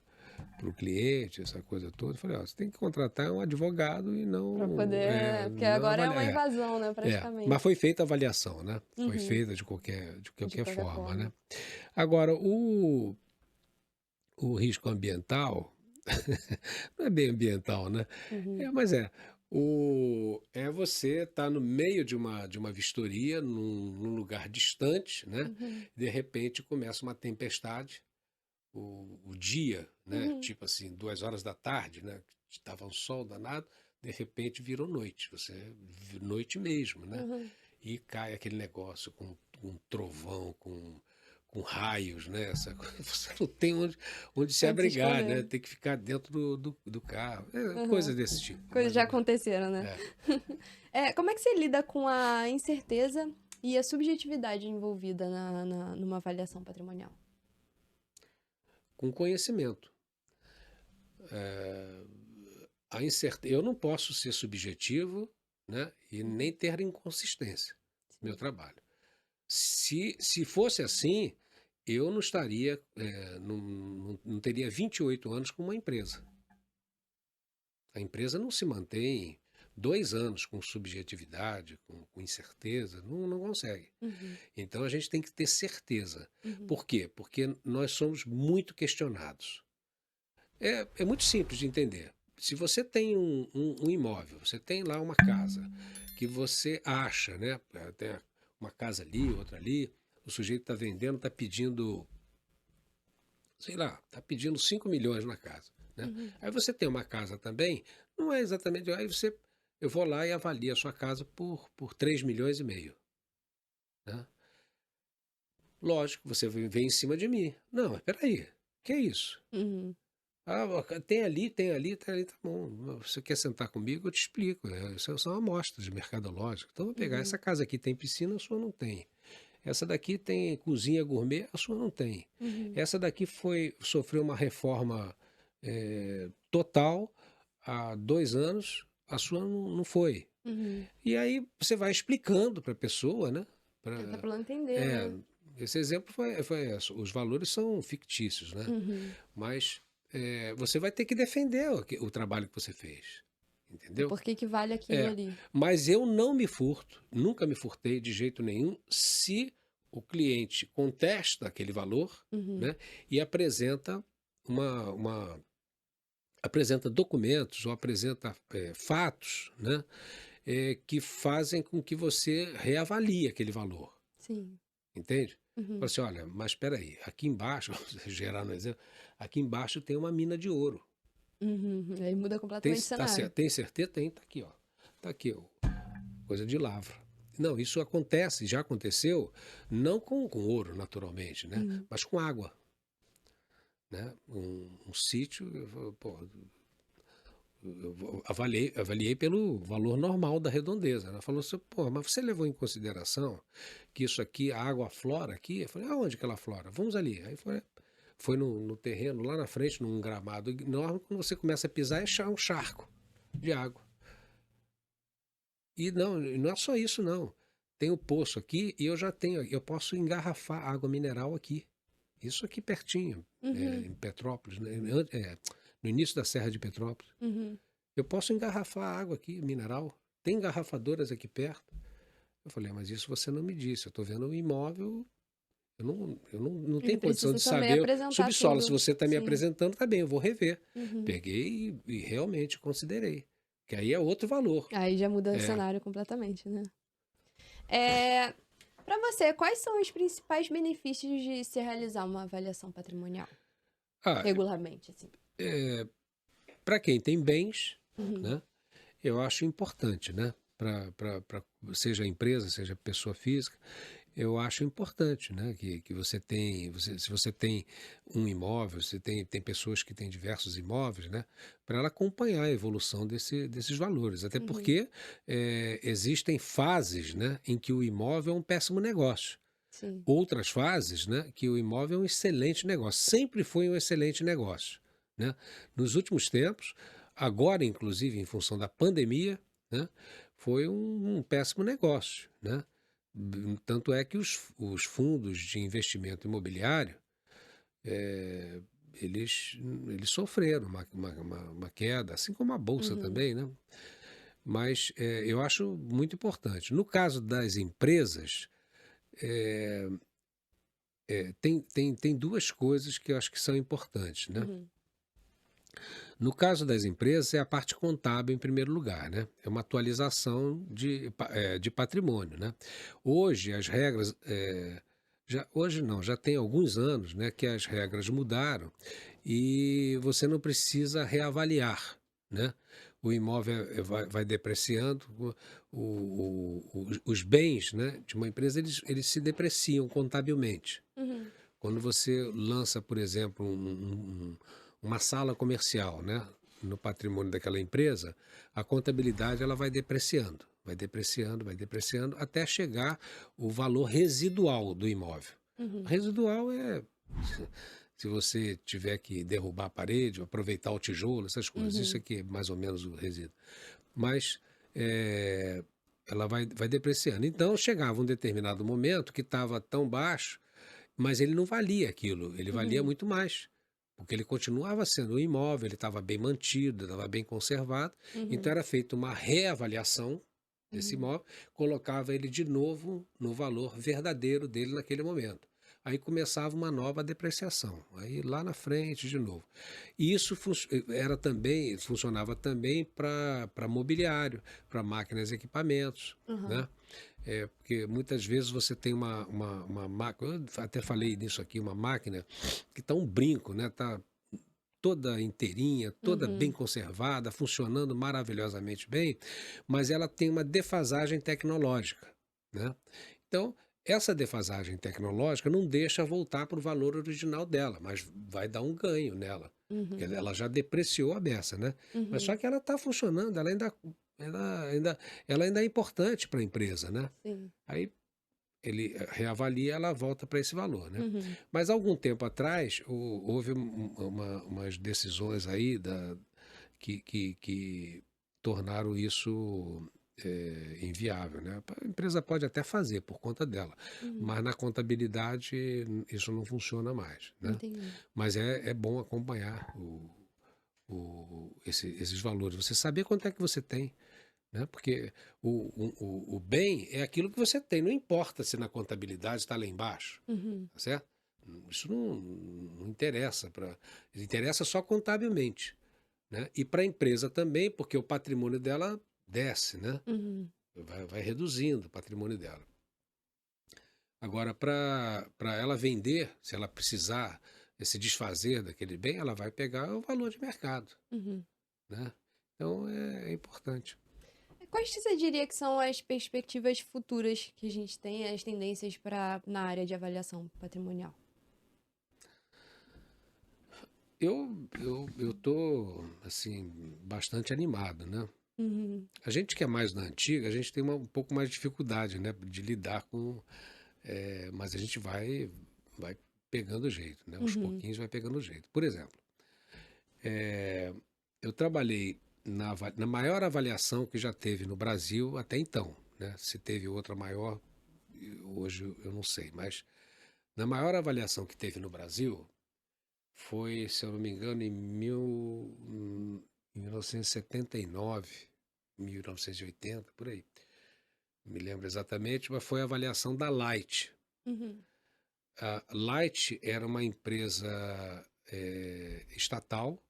o cliente, essa coisa toda. Eu falei, ó, você tem que contratar um advogado e Pra não, poder. Porque não agora é avaliar. uma invasão, né? Mas foi Praticamente. feita a avaliação, né? Foi Uhum, feita de de qualquer qualquer forma, forma. né? Agora, o risco ambiental, não é bem ambiental, né? Uhum, Mas é. É você estar no meio de uma vistoria, num lugar distante, né? uhum, De repente começa uma tempestade, o dia, né? uhum, Tipo assim, 2 horas da tarde, né? Estava um sol danado, de repente virou noite, noite mesmo, né? uhum. E cai aquele negócio com um trovão, com raios, né? Você não tem onde se Onde se abrigar, esconder. né? Tem que ficar dentro do carro. Uhum. Coisas desse tipo, Coisas mais já ou menos. aconteceram, né? É. Como é que você lida com a incerteza e a subjetividade envolvida numa avaliação patrimonial? Com conhecimento. Eu não posso ser subjetivo, né? E nem Uhum, ter inconsistência no meu sim. trabalho. Se fosse assim, eu não estaria, não teria 28 anos com uma empresa. A empresa não se mantém 2 anos com subjetividade, com incerteza, não consegue. Uhum, Então a gente tem que ter certeza. uhum, Por quê? Porque nós somos muito questionados. É muito simples de entender. Se você tem um imóvel, você tem lá uma casa que você acha, né? Tem uma casa ali, outra ali, o sujeito está vendendo, está pedindo, sei lá, está pedindo 5 milhões na casa, né? uhum, Aí você tem uma casa também, não é exatamente. Eu vou lá e avalio a sua casa por 3 milhões e meio, né? Lógico, você vem em cima de mim. Não, mas peraí, que é isso? uhum, Ah, tem ali, tem ali, tem ali, tá bom. Você quer sentar comigo, eu te explico. Isso são amostras mercadológicas. Então, eu vou pegar essa uhum, casa aqui tem piscina, a sua não tem. Essa daqui tem cozinha gourmet, a sua não tem. uhum, Essa daqui sofreu uma reforma total há 2 anos, a sua não foi. uhum. E aí você vai explicando para a pessoa, né? Até Pra, pra ela entender, é, né? esse exemplo foi os valores são fictícios, né? Uhum. Mas você vai ter que defender o trabalho que você fez, O entendeu? porquê que vale aquilo É, ali. mas eu não me furto, nunca me furtei de jeito nenhum, se o cliente contesta aquele valor, Uhum, né, e apresenta documentos ou apresenta fatos, né, que fazem com que você reavalie aquele valor, sim. entende? Fala Uhum, assim, olha, mas espera aí, aqui embaixo, gerar um exemplo, aqui embaixo tem uma mina de ouro. uhum. Aí muda completamente o cenário. Tem certeza? Tem, tá aqui, ó. Tá aqui, ó. Coisa de lavra. Não, isso acontece, já aconteceu, não com ouro, naturalmente, né? Uhum, Mas com água, né? Um sítio, pô, eu avaliei pelo valor normal da redondeza. Ela falou assim, pô, mas você levou em consideração que isso aqui, a água aflora aqui? Eu falei, aonde que ela aflora? Vamos ali. Aí foi no terreno, lá na frente, num gramado enorme, quando você começa a pisar, é um charco de água. E não é só isso não. Tem o poço aqui e eu posso engarrafar água mineral aqui. Isso aqui pertinho, uhum, em Petrópolis, né, no início da Serra de Petrópolis. uhum. Eu posso engarrafar água aqui, mineral. Tem engarrafadoras aqui perto. Eu falei, mas isso você não me disse. Eu estou vendo o imóvel, eu não Ele tenho condição precisa de também saber o apresentar subsolo. Se tudo. você está me Sim. apresentando, tá bem, eu vou rever. Uhum. Peguei e realmente considerei. Que aí é outro valor. Aí já muda o É. cenário completamente, né? É, para você, quais são os principais benefícios de se realizar uma avaliação patrimonial Ah, regularmente, assim? para quem tem bens, Uhum, né, eu acho importante, né? Seja empresa, seja pessoa física, eu acho importante, né? Que se você tem um imóvel, você tem pessoas que têm diversos imóveis, né? Para ela acompanhar a evolução desses valores. Até uhum, porque existem fases, né? Em que o imóvel é um péssimo negócio. Sim. outras fases, né, que o imóvel é um excelente negócio, sempre foi um excelente negócio, né? Nos últimos tempos, agora inclusive em função da pandemia, né, foi um péssimo negócio, né? Tanto é que os fundos de investimento imobiliário, eh, eles sofreram uma queda, assim como a bolsa Uhum. também, né? Mas eu acho muito importante. No caso das empresas, eh, tem duas coisas que eu acho que são importantes, né? Uhum. No caso das empresas, é a parte contábil em primeiro lugar, né? É uma atualização de patrimônio, né? Hoje as regras, hoje não, já tem alguns anos, né, que as regras mudaram e você não precisa reavaliar, né? O imóvel vai depreciando, os bens, né, de uma empresa eles se depreciam contabilmente. Uhum. Quando você lança, por exemplo, uma sala comercial, né, no patrimônio daquela empresa, a contabilidade ela vai depreciando, até chegar o valor residual do imóvel. Uhum. Residual é se você tiver que derrubar a parede, aproveitar o tijolo, essas coisas. Isso Uhum. aqui é mais ou menos o resíduo. Mas eh, ela vai depreciando. Então chegava um determinado momento que estava tão baixo, mas ele não valia aquilo, ele valia Uhum. muito mais, porque ele continuava sendo um imóvel, ele estava bem mantido, estava bem conservado, então Uhum. era feita uma reavaliação desse Uhum. imóvel, colocava ele de novo no valor verdadeiro dele naquele momento. Aí começava uma nova depreciação, aí lá na frente de novo. E isso funcionava também para mobiliário, para máquinas e equipamentos, Uhum. né? Porque muitas vezes você tem uma máquina, eu até falei nisso aqui, uma máquina que está um brinco, né? Está toda inteirinha, toda bem Uhum. conservada, funcionando maravilhosamente bem, mas ela tem uma defasagem tecnológica, né? Então, essa defasagem tecnológica não deixa voltar para o valor original dela, mas vai dar um ganho nela, porque Uhum. ela já depreciou a beça, né? Mas só Uhum. que ela está funcionando, ela ainda, ela ainda é importante para a empresa, né? Sim. Aí ele reavalia, ela volta para esse valor, né? Uhum. Mas algum tempo atrás houve umas decisões aí que tornaram isso inviável, né? A empresa pode até fazer por conta dela, Uhum. mas na contabilidade isso não funciona mais, né? Entendi. Mas é bom acompanhar esses valores, você saber quanto é que você tem, né? Porque o bem é aquilo que você tem, não importa se na contabilidade está lá embaixo, Uhum. tá certo? Isso não interessa, interessa só contabilmente, né? E para a empresa também, porque o patrimônio dela desce, né? Uhum. Vai reduzindo o patrimônio dela. Agora, para ela vender, se ela precisar se desfazer daquele bem, ela vai pegar o valor de mercado, Uhum. né? Então é importante. Quais você diria que são as perspectivas futuras que a gente tem, as tendências para na área de avaliação patrimonial? Eu tô, assim, bastante animado, né? Uhum. A gente que é mais da antiga, a gente tem um pouco mais de dificuldade, né, de lidar com, mas a gente vai pegando jeito, né? Aos Uhum. pouquinhos vai pegando jeito. Por exemplo, eh, eu trabalhei na maior avaliação que já teve no Brasil até então, né? Se teve outra maior, hoje eu não sei, mas na maior avaliação que teve no Brasil foi, se eu não me engano, em 1979, 1980, por aí. Não me lembro exatamente, mas foi a avaliação da Light. Uhum. A Light era uma empresa estatal,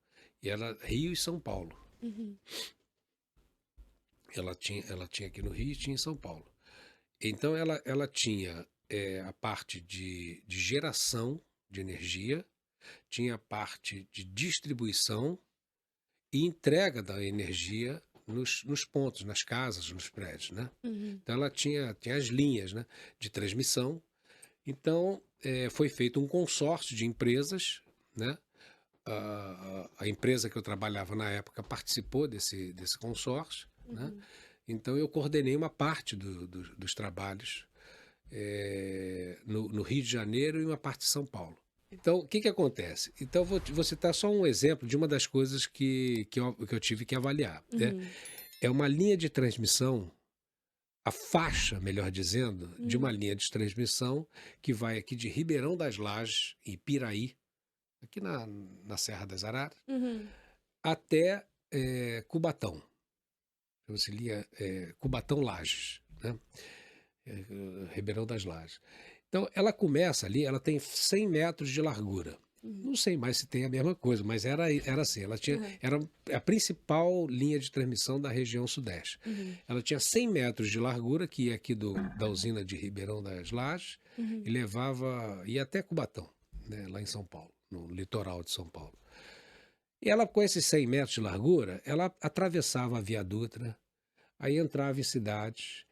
e ela Rio e São Paulo. Uhum. Ela tinha aqui no Rio e tinha em São Paulo. Então ela tinha a parte de geração de energia, tinha a parte de distribuição e entrega da energia nos pontos, nas casas, nos prédios, né? Uhum. Então ela tinha as linhas, né, de transmissão. Então foi feito um consórcio de empresas, né? A empresa que eu trabalhava na época participou desse consórcio, né? Uhum. Então eu coordenei uma parte dos trabalhos no Rio de Janeiro e uma parte de São Paulo. Então, o que que acontece? Então, vou citar só um exemplo de uma das coisas que eu tive que avaliar, né? Uhum. É uma linha de transmissão, a faixa, melhor dizendo, de uma Uhum. linha de transmissão que vai aqui de Ribeirão das Lajes, em Piraí, aqui na Serra das Araras, Uhum. até Cubatão. Você lia Cubatão Lajes, né? Ribeirão das Lajes. Então, ela começa ali, ela tem 100 metros de largura. Uhum. Não sei mais se tem a mesma coisa, mas era assim, Uhum. era a principal linha de transmissão da região sudeste. Uhum. Ela tinha 100 metros de largura, que ia aqui da usina de Ribeirão das Lajes, e Uhum. ia até Cubatão, né, lá em São Paulo, no litoral de São Paulo. E ela, com esses 100 metros de largura, ela atravessava a Via Dutra, aí entrava em cidades,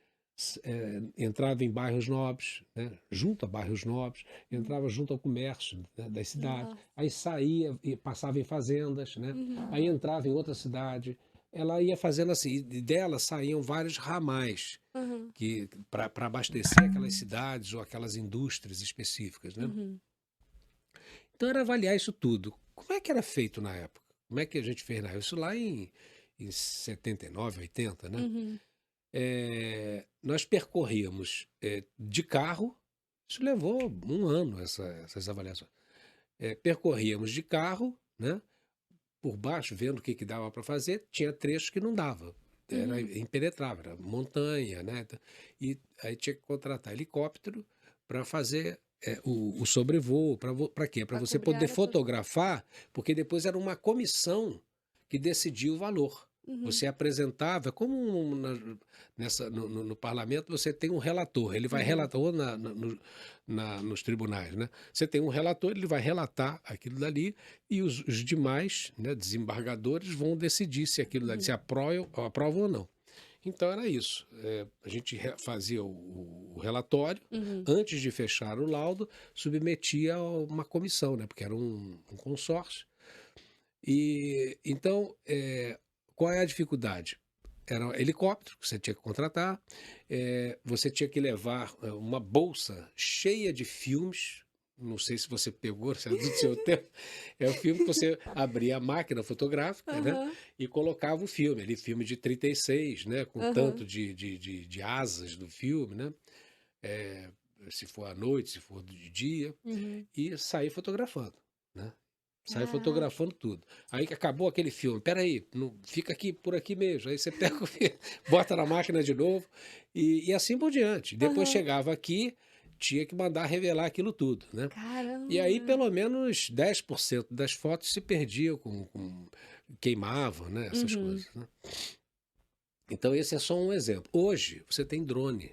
entrava em bairros nobres, né, junto a bairros nobres, Uhum. entrava junto ao comércio, né, das cidades, Nossa. aí saía e passava em fazendas, né, Uhum. aí entrava em outra cidade. Ela ia fazendo assim, e dela saíam vários ramais Uhum. que para abastecer aquelas cidades ou aquelas indústrias específicas, né? Uhum. Então era avaliar isso tudo. Como é que era feito na época? Como é que a gente fez na época? Isso lá em 79, 80, né? Uhum. Nós percorríamos de carro, isso levou um ano, essas avaliações. Percorríamos de carro, né, por baixo, vendo o que, que dava para fazer, tinha trechos que não dava, era Uhum. impenetrável, era montanha, né, e aí tinha que contratar helicóptero para fazer o sobrevoo, para quê? Para Pra você cobrir a poder área toda. fotografar, porque depois era uma comissão que decidia o valor. Uhum. Você apresentava, como no parlamento você tem um relator, ele vai Uhum. relatar, ou nos tribunais, né? Você tem um relator, ele vai relatar aquilo dali e os demais, né, desembargadores vão decidir se aquilo dali se Uhum. aprova ou não. Então era isso. A gente fazia o relatório, Uhum. antes de fechar o laudo, submetia a uma comissão, né, porque era um consórcio. E então, qual é a dificuldade? Era um helicóptero que você tinha que contratar, você tinha que levar uma bolsa cheia de filmes. Não sei se você pegou, se é do seu tempo. É o filme que você abria a máquina fotográfica, né? Aham. E colocava o filme. Ali, filme de 36, né? Com tanto Aham. de asas do filme, né? Eh, Se for à noite, se for de dia, Uhum. e sair fotografando, né? Sai Caraca. fotografando tudo. Aí que acabou aquele filme, peraí, não, fica aqui por aqui mesmo. Aí você pega o filme, bota na máquina de novo e assim por diante. Depois Aham. chegava aqui, tinha que mandar revelar aquilo tudo, né? E aí Caramba. pelo menos 10% das fotos se perdiam queimavam, né? Essas Uhum. coisas, né? Então esse é só um exemplo. Hoje você tem drone,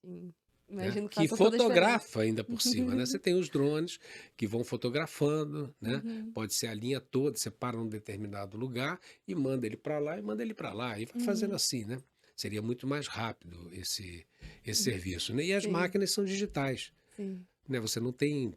Sim. né, Imagino que que faça toda a diferença. fotografa ainda por cima, né? Você tem os drones que vão fotografando, né? Uhum. Pode ser a linha toda, você para num determinado lugar e manda ele para lá e manda ele para lá e vai fazendo Uhum. assim, né? Seria muito mais rápido esse Uhum. serviço, né? E as Sim, máquinas são digitais, sim. né? Você não tem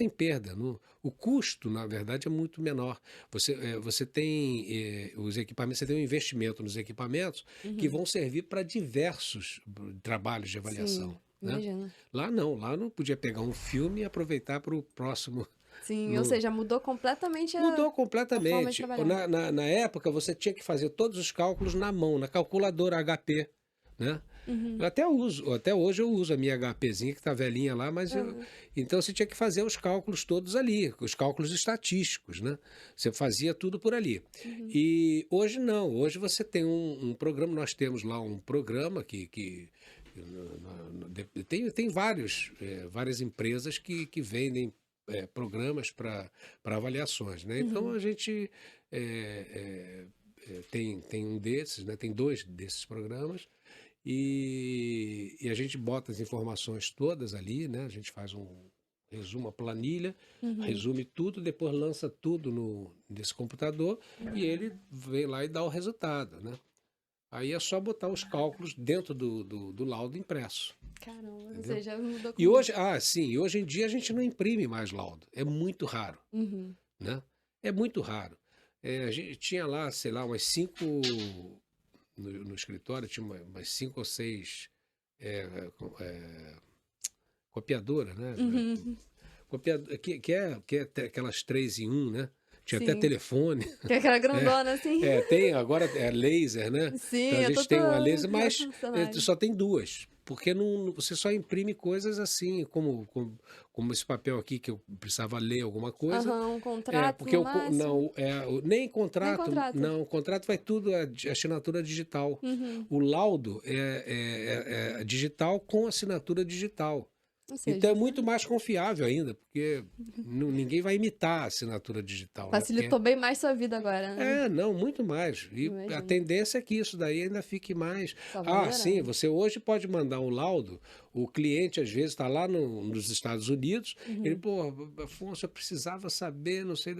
perda, o custo, na verdade, é muito menor. Você tem os equipamentos, você tem um investimento nos equipamentos que Uhum. vão servir para diversos trabalhos de avaliação, Sim, né? imagino. Lá não podia pegar um filme e aproveitar para o próximo. Sim, ou no- seja, mudou completamente Mudou a forma de completamente. trabalhar. Na época, você tinha que fazer todos os cálculos na mão, na calculadora HP, né? Eu Uhum. até uso, até hoje eu uso a minha HPzinha que está velhinha lá, Aham. então você tinha que fazer os cálculos todos ali, os cálculos estatísticos, né? Você fazia tudo por ali. Uhum. E hoje não, hoje você tem um programa, nós temos lá um programa tem várias empresas que vendem programas para avaliações, né? Então Uhum. a gente tem um desses, né? Tem dois desses programas e a gente bota as informações todas ali, né? A gente faz um resumo, a planilha, Uhum. resume tudo, depois lança tudo nesse computador e ele vem lá e dá o resultado, né? Aí é só botar os cálculos dentro do laudo impresso, Caramba, ou entendeu? seja, mudou E com hoje, sim, hoje em dia a gente não imprime mais laudo, é muito raro, Uhum. né? É muito raro. A gente tinha lá, sei lá, umas cinco no escritório, tinha umas cinco ou seis é, copiadora, né? Uhum. Copiadora, que é aquelas 3 em 1, né? Tinha até Sim. telefone. Que é aquela grandona, assim. Tem agora é laser, né? Então Sim, a é gente tem uma laser, toda mas revolucionário. só tem duas, porque não, você só imprime coisas assim, como esse papel aqui que eu precisava ler alguma coisa. Aham, um contrato Porque no máximo. não, nem Nem contrato, contrato. não, o contrato vai tudo assinatura digital. Uhum. O laudo é digital com assinatura digital. Ou Então seja, é muito mais confiável ainda, porque ninguém vai imitar a assinatura digital, né? Porque facilitou bem mais sua vida agora, né? não, muito mais. E a Imagino. tendência é que isso daí ainda fique mais. Só vai Ah, sim, melhorando. você hoje pode mandar um laudo, o cliente às vezes está lá nos Estados Unidos, ele, Uhum. pô, Afonso, eu precisava saber, não sei.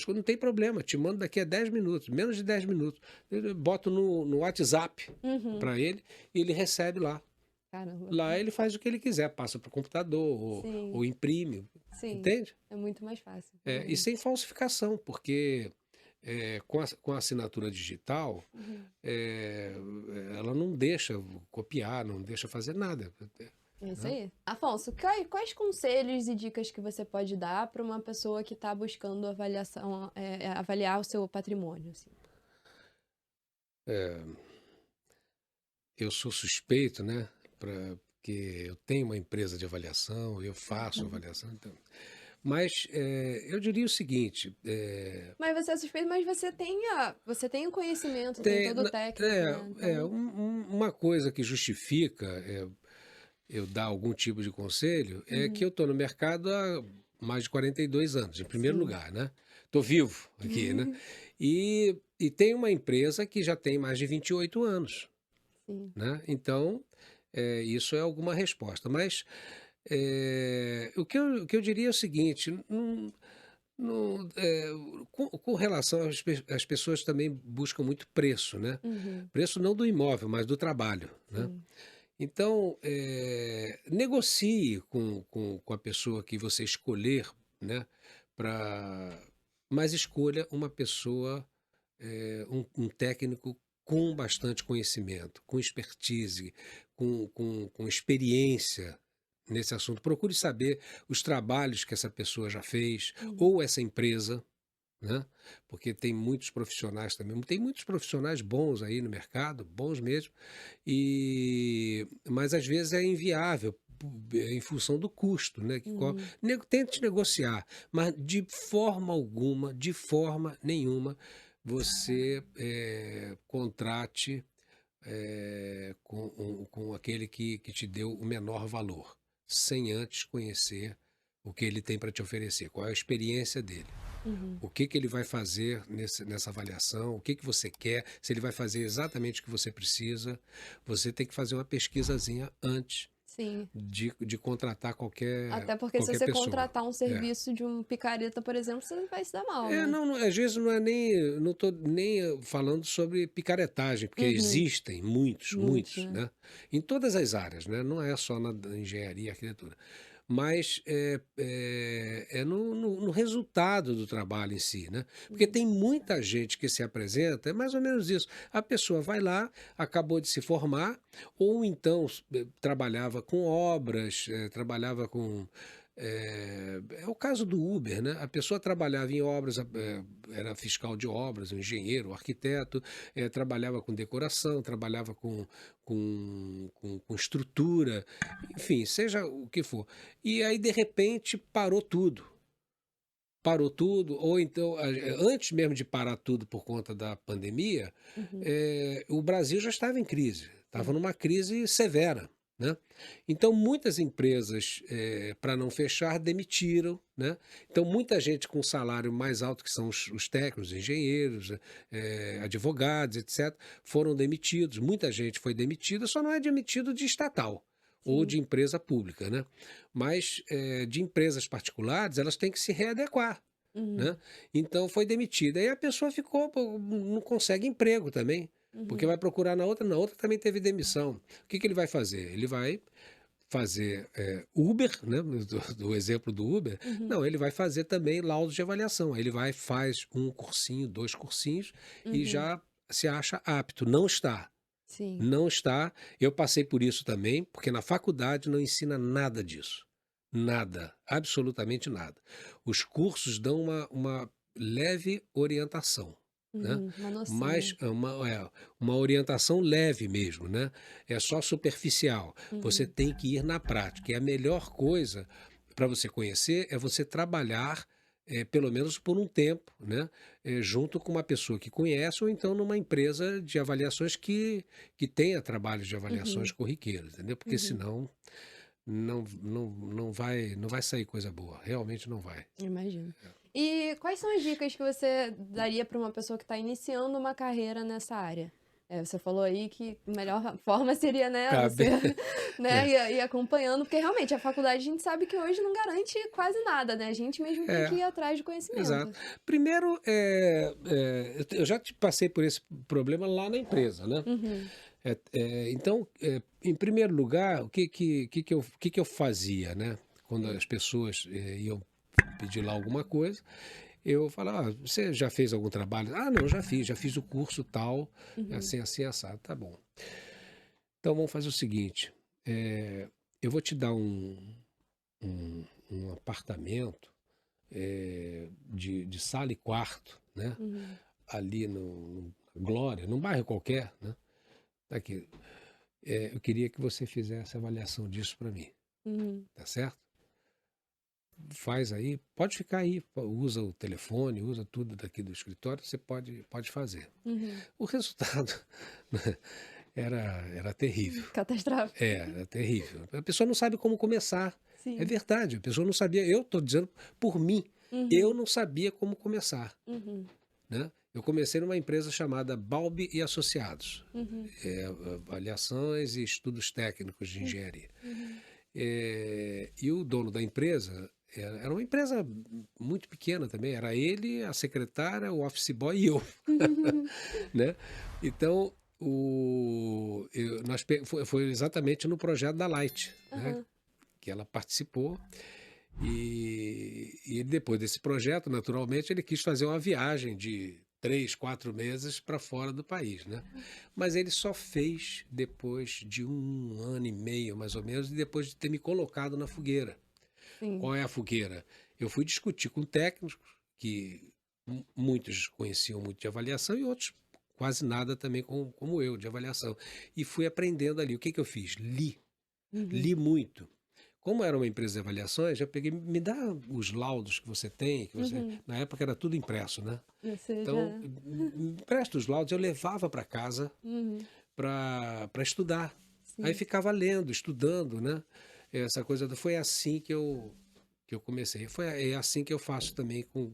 Não tem problema, te mando daqui a 10 minutos, menos de 10 minutos. Eu boto no WhatsApp Uhum. para ele e ele recebe lá. Caramba. Lá ele faz o que ele quiser, passa para o computador ou Sim, imprime, sim. entende? É muito mais fácil, E realmente. sem falsificação, porque com a assinatura digital, Uhum. é, ela não deixa copiar, não deixa fazer nada. É isso Né? aí. Afonso, quais conselhos e dicas que você pode dar para uma pessoa que está buscando avaliar o seu patrimônio, assim? É, eu sou suspeito, né? Porque eu tenho uma empresa de avaliação, eu faço Uhum. avaliação. Então, mas eu diria o seguinte: Mas você é suspeito, mas você tem o conhecimento, tem tem, todo o técnico, né? Então, uma coisa que justifica eu dar algum tipo de conselho é que uhum. eu estou no mercado há mais de 42 anos, em primeiro Sim. lugar, né? Estou vivo aqui, né? E tem uma empresa que já tem mais de 28 anos, Sim. né? Então, isso é alguma resposta. Mas o que eu diria é o seguinte: não, com relação às pessoas também buscam muito preço, né? Uhum. Preço não do imóvel, mas do trabalho, né? Sim. Então, negocie com a pessoa que você escolher, né? Mas escolha uma pessoa, um técnico com bastante conhecimento, com expertise, com experiência nesse assunto. Procure saber os trabalhos que essa pessoa já fez, Uhum. ou essa empresa, né? Porque tem muitos profissionais também, tem muitos profissionais bons aí no mercado, bons mesmo, mas às vezes é inviável em função do custo, né? Uhum. Tente negociar, mas de forma nenhuma, você contrate com aquele que te deu o menor valor, sem antes conhecer o que ele tem para te oferecer, qual é a experiência dele. Uhum. O que ele vai fazer nessa avaliação, o que você quer, se ele vai fazer exatamente o que você precisa. Você tem que fazer uma pesquisazinha antes Sim. de contratar qualquer, Até porque se qualquer você pessoa. contratar um É. serviço de um picareta, por exemplo, você vai se dar mal, né? Não, às vezes não estou nem falando sobre picaretagem, porque Uhum. existem muitos, Muitos, muitos, né? né? Em todas as áreas, né? Não é só na engenharia e arquitetura. Mas é no resultado do trabalho em si, né? Porque Uhum. tem muita gente que se apresenta, é mais ou menos isso. A pessoa vai lá, acabou de se formar, ou então trabalhava com obras, trabalhava com. É o caso do Uber, né? A pessoa trabalhava em obras, era fiscal de obras, um engenheiro, um arquiteto, trabalhava com decoração, trabalhava com estrutura, enfim, seja o que for. E aí, de repente, parou tudo. Parou tudo, ou então, antes mesmo de parar tudo por conta da pandemia, Uhum. o Brasil já estava em crise, estava Sim. numa crise severa. Né? Então, muitas empresas, para não fechar, demitiram. Né? Então, muita gente com salário mais alto, que são os técnicos, engenheiros, advogados, etc., foram demitidos. Muita gente foi demitida, só não é demitido de estatal ou Sim. de empresa pública, né? Mas de empresas particulares, elas têm que se readequar. Né? Uhum. Então foi demitida. Aí a pessoa ficou, não consegue emprego também, porque Uhum. vai procurar na outra também teve demissão. O que ele vai fazer? Ele vai fazer Uber, né? Do exemplo do Uber. Uhum. Não, ele vai fazer também laudos de avaliação. Aí ele faz um cursinho, 2 cursinhos e Uhum. já se acha apto. Não está. Sim. Não está. Eu passei por isso também, porque na faculdade não ensina nada disso. Nada, absolutamente nada. Os cursos dão uma leve orientação, né? Uma Mas noção. uma orientação leve mesmo, né? É só superficial. Você Uhum, tem que ir na prática. E a melhor coisa para você conhecer é você trabalhar, pelo menos por um tempo, né? Junto com uma pessoa que conhece, ou então numa empresa de avaliações que tenha trabalhos de avaliações uhum, corriqueiras, entendeu? Porque uhum. senão não vai sair coisa boa, realmente não vai. Imagino. E quais são as dicas que você daria para uma pessoa que está iniciando uma carreira nessa área? Você falou aí que a melhor forma seria, né, Ah, você, bem, né, é, ir acompanhando, porque realmente a faculdade a gente sabe que hoje não garante quase nada, né? A gente mesmo tem que é, ir atrás de exato. conhecimento. Primeiro, eu já passei por esse problema lá na empresa, né? Uhum, Então, em primeiro lugar, o que eu fazia, né? Quando as pessoas iam pedir lá alguma coisa, eu falava: você já fez algum trabalho? Ah, não, já fiz o curso tal, uhum, assim, assim, assado, tá bom. Então vamos fazer o seguinte, eu vou te dar um apartamento de sala e quarto, né? uhum, Ali no Glória, num bairro qualquer, né? Tá aqui. Eu queria que você fizesse a avaliação disso para mim, uhum, tá certo? Faz aí, pode ficar aí, usa o telefone, usa tudo daqui do escritório, você pode fazer. uhum. O resultado né, era terrível. Catastrófico. Era terrível. A pessoa não sabe como começar. É Sim. verdade, a pessoa não sabia. Eu estou dizendo por mim, eu Uhum, não sabia como começar. uhum, Né? Eu comecei numa empresa chamada Balbi e Associados, uhum, avaliações e estudos técnicos de uhum, engenharia. uhum, E o dono da empresa era uma empresa muito pequena também, era ele, a secretária, o office boy e eu. uhum. Né? Então, foi exatamente no projeto da Light, né? Aham, Que ela participou. E ele, depois desse projeto, naturalmente, ele quis fazer uma viagem de 3, 4 meses para fora do país, né? Mas ele só fez depois de 1 ano e meio, mais ou menos, e depois de ter me colocado na fogueira. sim. Qual é a fogueira? Eu fui discutir com técnicos que muitos conheciam muito de avaliação e outros quase nada também como eu de avaliação. E fui aprendendo ali. O que eu fiz? Uhum. Li muito. Como era uma empresa de avaliações, eu peguei, me dá os laudos que você tem, Uhum. na época era tudo impresso, né? Você Então, já. me empresta os laudos, eu levava para casa Uhum. para estudar. Aí Sim. ficava lendo, estudando, né? Essa coisa foi assim que eu comecei. É assim que eu faço também com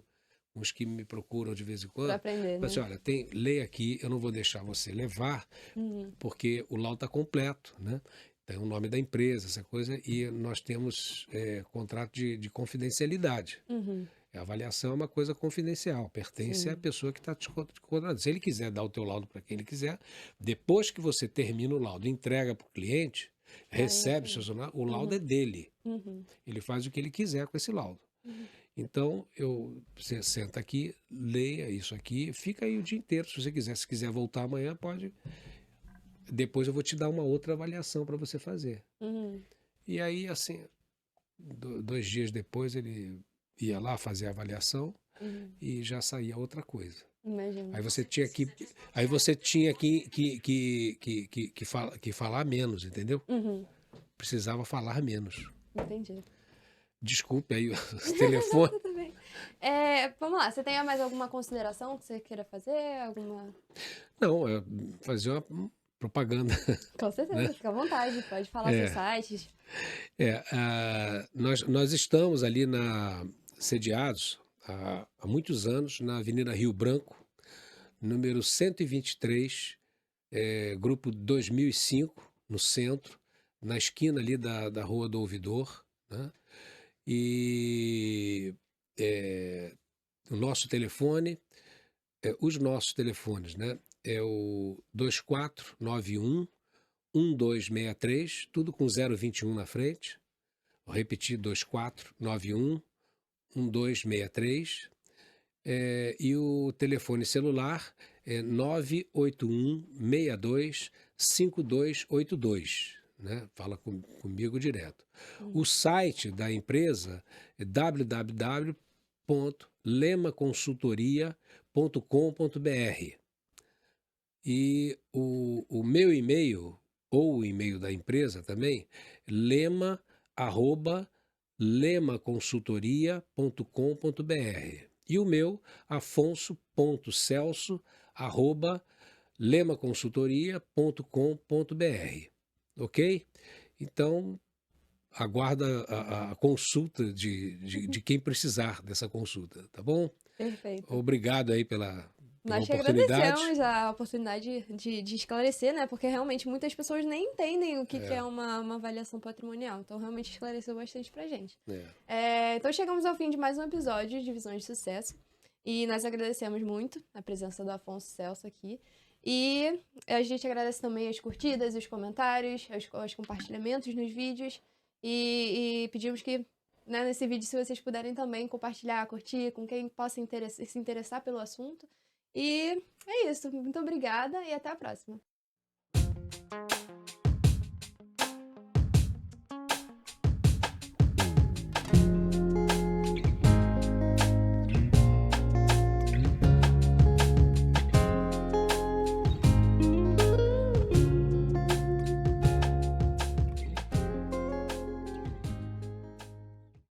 os que me procuram de vez em Pra quando. aprender, Falo assim, né? olha, leia aqui, eu não vou deixar você levar, Uhum. porque o laudo está completo, né? Tem o nome da empresa, essa coisa, e nós temos contrato de confidencialidade. Uhum. A avaliação é uma coisa confidencial, pertence à Sim. pessoa que está te contratando. Se ele quiser dar o teu laudo para quem ele quiser, depois que você termina o laudo, entrega para o cliente, Aí é recebe o seu dele. jornal, o laudo é Uhum. dele. Uhum. Ele faz o que ele quiser com esse laudo. Uhum. Então, você senta aqui, leia isso aqui, fica aí o dia inteiro, se você quiser. Se quiser voltar amanhã, pode. Depois eu vou te dar uma outra avaliação para você fazer. Uhum. E aí, assim, 2 dias depois ele ia lá fazer a avaliação Uhum. e já saía outra coisa. Imagino. Aí você tinha que, aí você tinha que falar menos, entendeu? Uhum. Precisava falar menos. Entendi. Desculpe aí o Não, telefone. tudo bem. Vamos lá, você tem mais alguma consideração que você queira fazer? Alguma. Não, fazer uma propaganda, Com né? certeza, fica à vontade, pode falar seus É, sites. nós estamos ali sediados há muitos anos na Avenida Rio Branco, número 123, grupo 2005, no centro, na esquina ali da Rua do Ouvidor, né? E é, o nosso telefone, os nossos telefones, né? É o 2491 1263, tudo com 021 na frente. Vou repetir: 2491 1263. E o telefone celular é 981 62 5282. né? Fala comigo direto. Hum. O site da empresa é www.lemaconsultoria.com.br. E o meu e-mail, ou o e-mail da empresa também, lemaconsultoria.com.br. E o meu, afonso.celso@lemaconsultoria.com.br. Ok? Então, aguarda a consulta de quem precisar dessa consulta, tá bom? Perfeito. Obrigado aí pela Nós que oportunidade. agradecemos a oportunidade de esclarecer, né? Porque realmente muitas pessoas nem entendem o que é uma avaliação patrimonial. Então, realmente esclareceu bastante pra gente. Então, chegamos ao fim de mais um episódio de Visões de Sucesso. E nós agradecemos muito a presença do Afonso Celso aqui. E a gente agradece também as curtidas, os comentários, os compartilhamentos nos vídeos. E pedimos que, né, nesse vídeo, se vocês puderem também compartilhar, curtir com quem possa se interessar pelo assunto. E é isso. Muito obrigada e até a próxima.